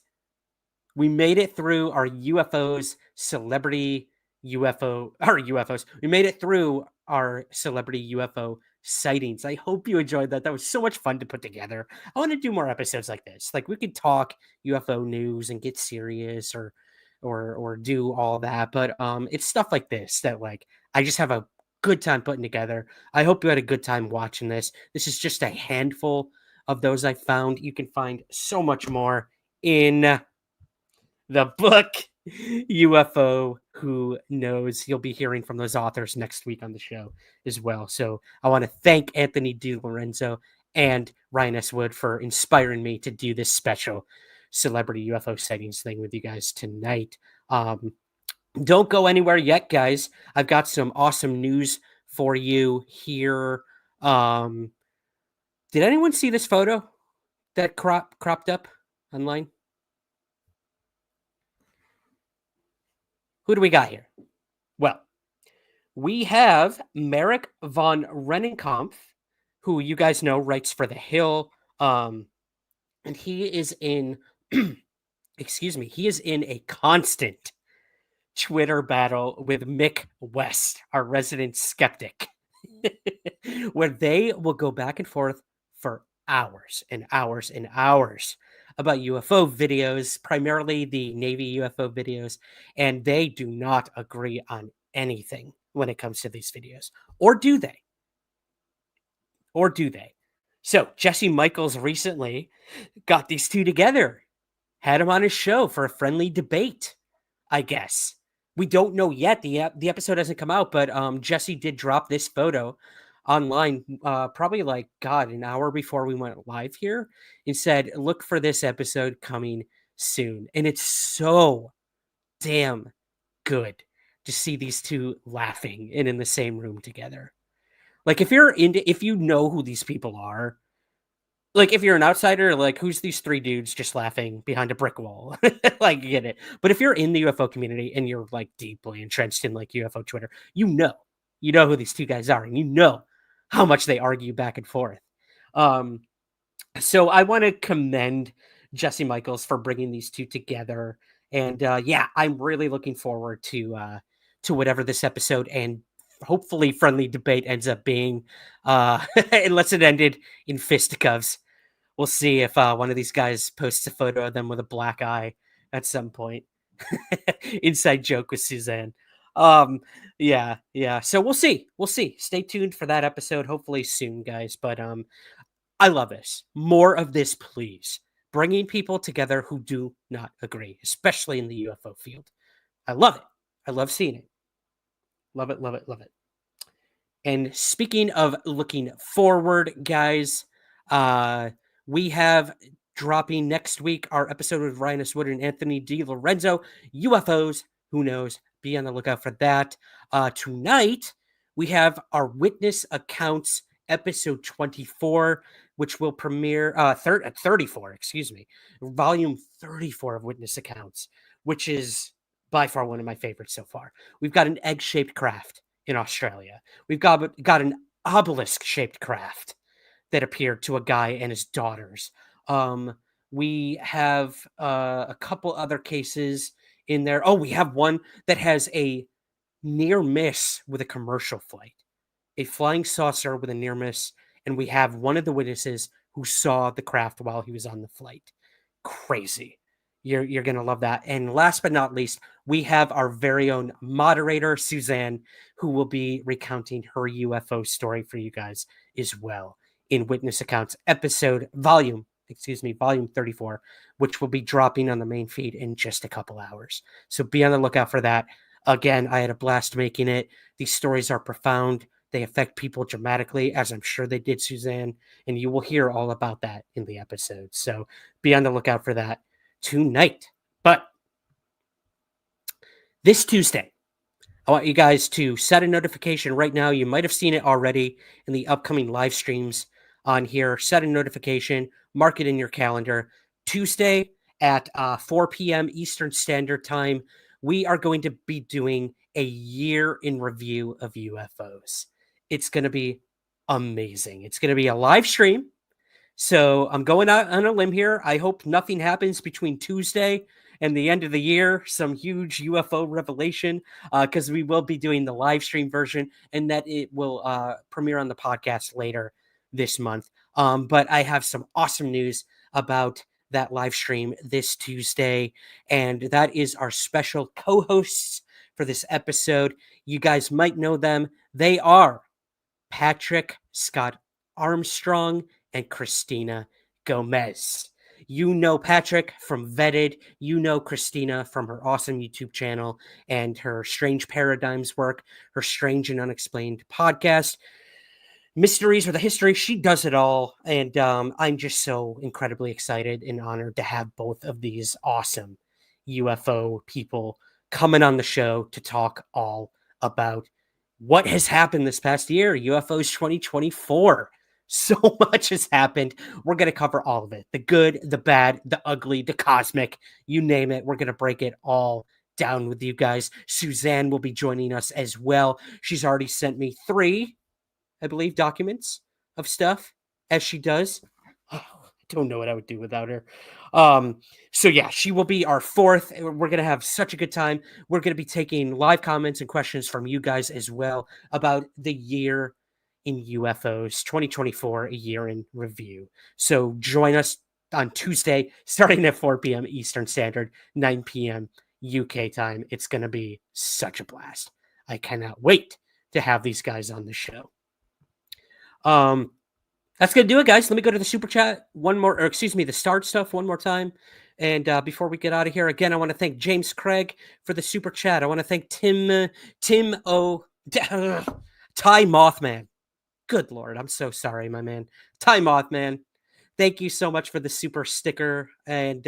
We made it through our UFOs, celebrity UFO, our UFOs. We made it through our celebrity UFO sightings. I hope you enjoyed that. That was so much fun to put together. I want to do more episodes like this. Like we could talk UFO news and get serious or do all that. But it's stuff like this that like I just have a good time putting together. I hope you had a good time watching this. This is just a handful of those I found. You can find so much more in the book UFO Who Knows. You'll be hearing from those authors next week on the show as well. So I want to thank Anthony DiLorenzo and Ryan S. Wood for inspiring me to do this special celebrity UFO sightings thing with you guys tonight. Don't go anywhere yet, guys. I've got some awesome news for you here. Did anyone see this photo that cropped up online? Who do we got here? Well, we have Merrick von Rennenkampf, who you guys know writes for The Hill. And he is in, he is in a constant Twitter battle with Mick West, our resident skeptic, where they will go back and forth for hours and hours and hours about UFO videos, primarily the Navy UFO videos, and they do not agree on anything when it comes to these videos. Or do they? Or do they? So Jesse Michaels recently got these two together, had him on his show for a friendly debate, I guess. We don't know yet. The episode hasn't come out, but Jesse did drop this photo online probably like, God, an hour before we went live here, and said, look for this episode coming soon. And it's so damn good to see these two laughing and in the same room together. Like, if you know who these people are, like, if you're an outsider, like, who's these three dudes just laughing behind a brick wall? Like, you get it. But if you're in the UFO community and you're, like, deeply entrenched in, like, UFO Twitter, you know who these two guys are, and you know how much they argue back and forth. So I want to commend Jesse Michaels for bringing these two together. And, yeah, I'm really looking forward to whatever this episode and hopefully friendly debate ends up being, unless it ended in fisticuffs. We'll see if one of these guys posts a photo of them with a black eye at some point. Inside joke with Suzanne. Yeah. So we'll see. Stay tuned for that episode. Hopefully soon, guys. But I love this. More of this, please. Bringing people together who do not agree, especially in the UFO field. I love it. I love seeing it. Love it. And speaking of looking forward, guys, we have dropping next week our episode with Ryan S. Wood and Anthony D. Lorenzo, UFOs. Who knows? Be on the lookout for that. Tonight, we have our Witness Accounts episode 24, which will premiere 34, excuse me, volume 34 of Witness Accounts, which is by far one of my favorites so far. We've got an egg-shaped craft in Australia. We've got an obelisk-shaped craft that appeared to a guy and his daughters. We have a couple other cases in there. Oh, we have one that has a near miss with a commercial flight, a flying saucer with a near miss, and we have one of the witnesses who saw the craft while he was on the flight. Crazy. You're going to love that. And last but not least, we have our very own moderator, Suzanne, who will be recounting her UFO story for you guys as well in Witness Accounts volume 34, which will be dropping on the main feed in just a couple hours. So be on the lookout for that. Again, I had a blast making it. These stories are profound. They affect people dramatically, as I'm sure they did, Suzanne, and you will hear all about that in the episode. So be on the lookout for that tonight. But this Tuesday, I want you guys to set a notification right now. You might have seen it already in the upcoming live streams on here. Set a notification, mark it in your calendar. Tuesday at 4 p.m. Eastern Standard Time, we are going to be doing a year in review of UFOs. It's going to be amazing. It's going to be a live stream. So I'm going out on a limb here. I hope nothing happens between Tuesday and the end of the year, some huge UFO revelation, because we will be doing the live stream version and that it will premiere on the podcast later this month. But I have some awesome news about that live stream this Tuesday, and that is our special co-hosts for this episode. You guys might know them. They are Patrick Scott Armstrong and Christina Gomez. You know Patrick from Vetted. You know Christina from her awesome YouTube channel and her Strange Paradigms work, her Strange and Unexplained podcast. Mysteries or the History, she does it all. And I'm just so incredibly excited and honored to have both of these awesome UFO people coming on the show to talk all about what has happened this past year, UFOs 2024. So much has happened. We're going to cover all of it. The good, the bad, the ugly, the cosmic, you name it. We're going to break it all down with you guys. Suzanne will be joining us as well. She's already sent me 3, I believe, documents of stuff, as she does. Oh, don't know what I would do without her. So yeah, she will be our fourth. We're going to have such a good time. We're going to be taking live comments and questions from you guys as well about the year in UFOs 2024, a year in review. So join us on Tuesday, starting at 4 p.m. Eastern Standard, 9 p.m. UK time. It's going to be such a blast. I cannot wait to have these guys on the show. That's going to do it, guys. Let me go to the super chat the start stuff one more time. And before we get out of here, again, I want to thank James Craig for the super chat. I want to thank Ty Mothman. Good Lord. I'm so sorry, my man. Ty Mothman. Thank you so much for the super sticker. And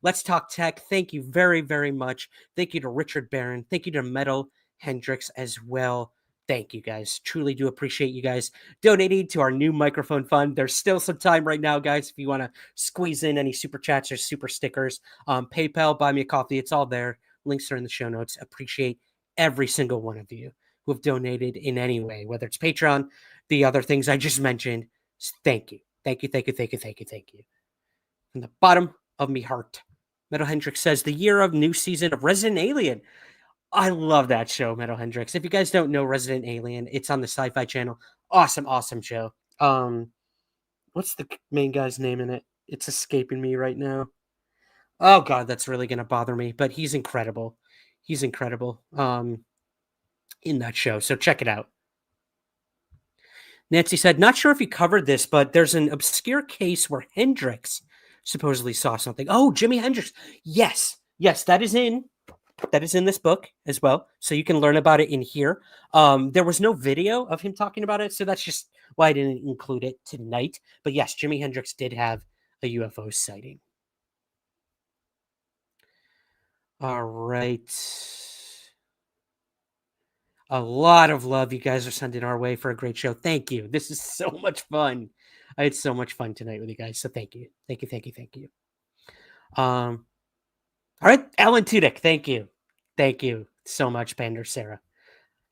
Let's Talk Tech. Thank you very, very much. Thank you to Richard Barron. Thank you to Metal Hendrix as well. Thank you, guys. Truly do appreciate you guys donating to our new microphone fund. There's still some time right now, guys, if you want to squeeze in any super chats or super stickers. PayPal, buy me a coffee. It's all there. Links are in the show notes. Appreciate every single one of you who have donated in any way, whether it's Patreon, the other things I just mentioned. Thank you. Thank you, thank you, thank you, thank you, thank you. From the bottom of me heart. Metal Hendrix says, the year of new season of Resident Alien. I love that show, Metal Hendrix. If you guys don't know Resident Alien, it's on the Sci-Fi Channel. Awesome, awesome show. What's the main guy's name in it? It's escaping me right now. Oh, God, that's really going to bother me. But he's incredible. He's incredible in that show. So check it out. Nancy said, not sure if you covered this, but there's an obscure case where Hendrix supposedly saw something. Oh, Jimi Hendrix. Yes, that is in this book as well. So you can learn about it in here. There was no video of him talking about it, so that's just why I didn't include it tonight. But yes, Jimi Hendrix did have a UFO sighting. All right. A lot of love you guys are sending our way for a great show. Thank you. This is so much fun. I had so much fun tonight with you guys. So thank you. Thank you, thank you, thank you. All right, Alan Tudyk, thank you. Thank you so much, Pander Sarah.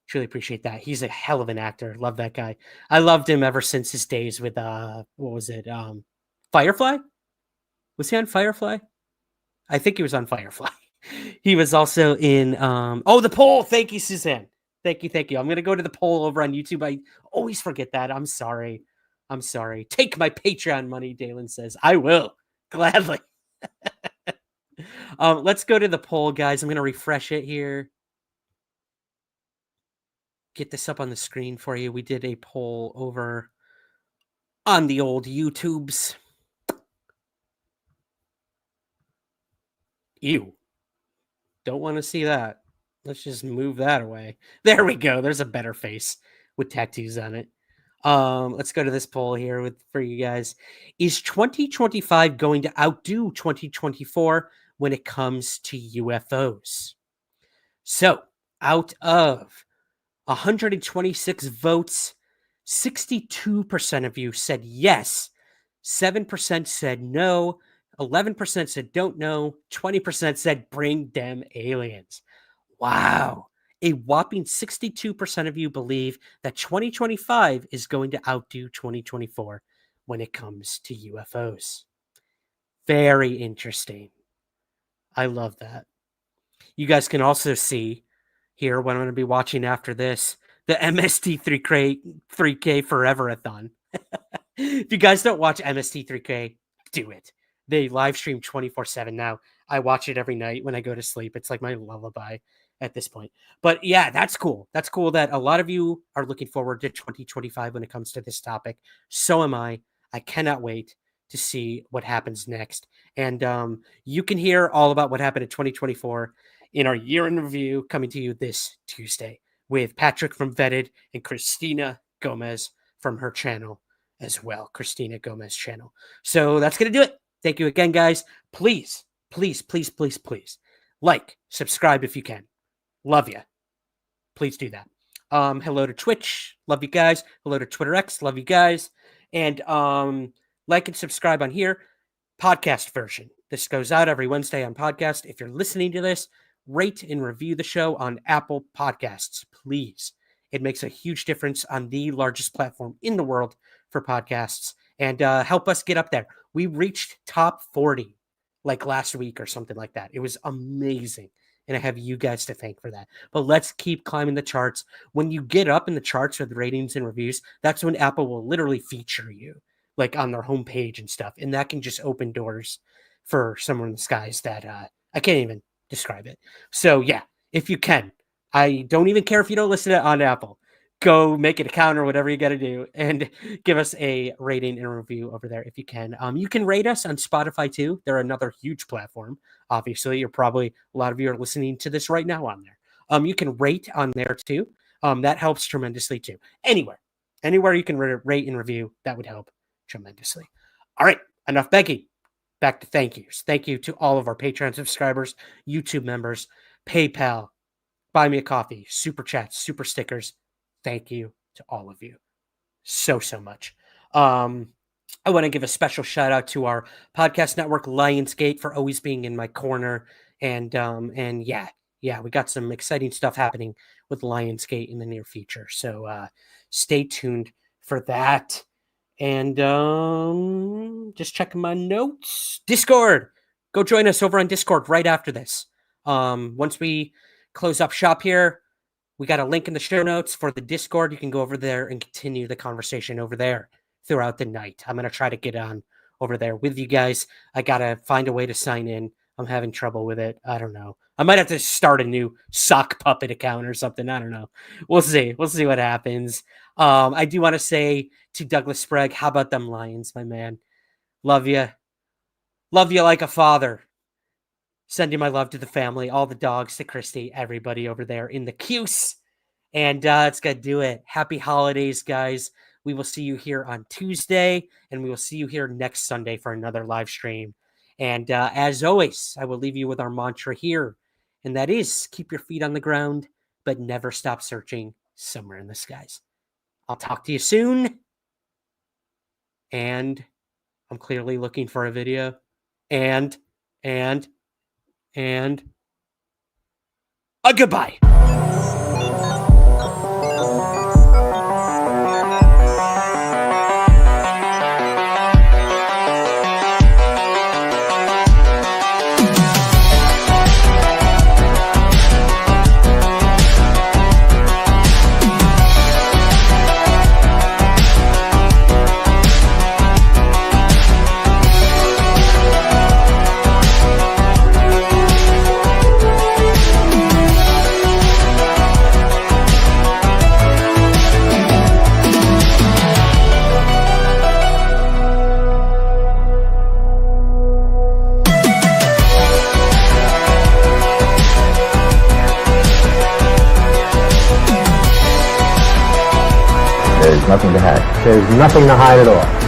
Truly appreciate that. He's a hell of an actor. Love that guy. I loved him ever since his days with what was it? Firefly? Was he on Firefly? I think he was on Firefly. He was also in The Poll. Thank you, Suzanne. Thank you, thank you. I'm gonna go to The Poll over on YouTube. I always forget that. I'm sorry. Take my Patreon money, Dalen says. I will. Gladly. Let's go to The Poll, guys. I'm gonna refresh it here. Get this up on the screen for you. We did a poll over on the old YouTubes. Ew. Don't want to see that. Let's just move that away. There we go. There's a better face with tattoos on it. Let's go to this poll here for you guys. Is 2025 going to outdo 2024 when it comes to UFOs? So, out of 126 votes, 62% of you said yes, 7% said no, 11% said don't know, 20% said bring them aliens. Wow. A whopping 62% of you believe that 2025 is going to outdo 2024 when it comes to UFOs. Very interesting. I love that. You guys can also see here what I'm going to be watching after this, the MST3K Forever-a-thon. If you guys don't watch MST3K, do it. They live stream 24/7 now. I watch it every night when I go to sleep. It's like my lullaby at this point. But yeah, that's cool. That's cool that a lot of you are looking forward to 2025 when it comes to this topic. So am I. I cannot wait to see what happens next. And you can hear all about what happened in 2024 in our year in review coming to you this Tuesday with Patrick from Vetted and Christina Gomez from her channel as well. Christina Gomez channel. So that's going to do it. Thank you again, guys. Please, please, please, please, please like, subscribe if you can. Love you. Please do that. Hello to Twitch. Love you guys. Hello to Twitter X. Love you guys. And like and subscribe on here. Podcast version. This goes out every Wednesday on podcast. If you're listening to this, rate and review the show on Apple Podcasts, please. It makes a huge difference on the largest platform in the world for podcasts. and help us get up there. We reached top 40 like last week or something like that. It was amazing. And I have you guys to thank for that. But let's keep climbing the charts. When you get up in the charts with ratings and reviews, that's when Apple will literally feature you like on their homepage and stuff. And that can just open doors for Somewhere in the Skies that I can't even describe it. So yeah, if you can, I don't even care if you don't listen to it on Apple. Go make an account or whatever you got to do and give us a rating and review over there if you can. You can rate us on Spotify too. They're another huge platform. Obviously, a lot of you are listening to this right now on there. You can rate on there too. That helps tremendously too. Anywhere you can rate and review, that would help tremendously. All right, enough begging. Back to thank yous. Thank you to all of our Patreon subscribers, YouTube members, PayPal, Buy Me a Coffee, Super Chats, Super Stickers. Thank you to all of you so much. I want to give a special shout out to our podcast network, LIONSGATE, for always being in my corner. And yeah, we got some exciting stuff happening with LIONSGATE in the near future. So stay tuned for that. And just checking my notes. Discord. Go join us over on Discord right after this. Once we close up shop here, we got a link in the show notes for the Discord. You can go over there and continue the conversation over there throughout the night. I'm going to try to get on over there with you guys. I got to find a way to sign in. I'm having trouble with it. I don't know. I might have to start a new sock puppet account or something. I don't know. We'll see. We'll see what happens. I do want to say to Douglas Sprague, how about them Lions, my man? Love you. Love you like a father. Sending my love to the family, all the dogs, to Christy, everybody over there in the Qs. And it's going to do it. Happy holidays, guys. We will see you here on Tuesday, and we will see you here next Sunday for another live stream. And as always, I will leave you with our mantra here, and that is keep your feet on the ground, but never stop searching somewhere in the skies. I'll talk to you soon. And I'm clearly looking for a video. And a goodbye. There's nothing to hide. There's nothing to hide at all.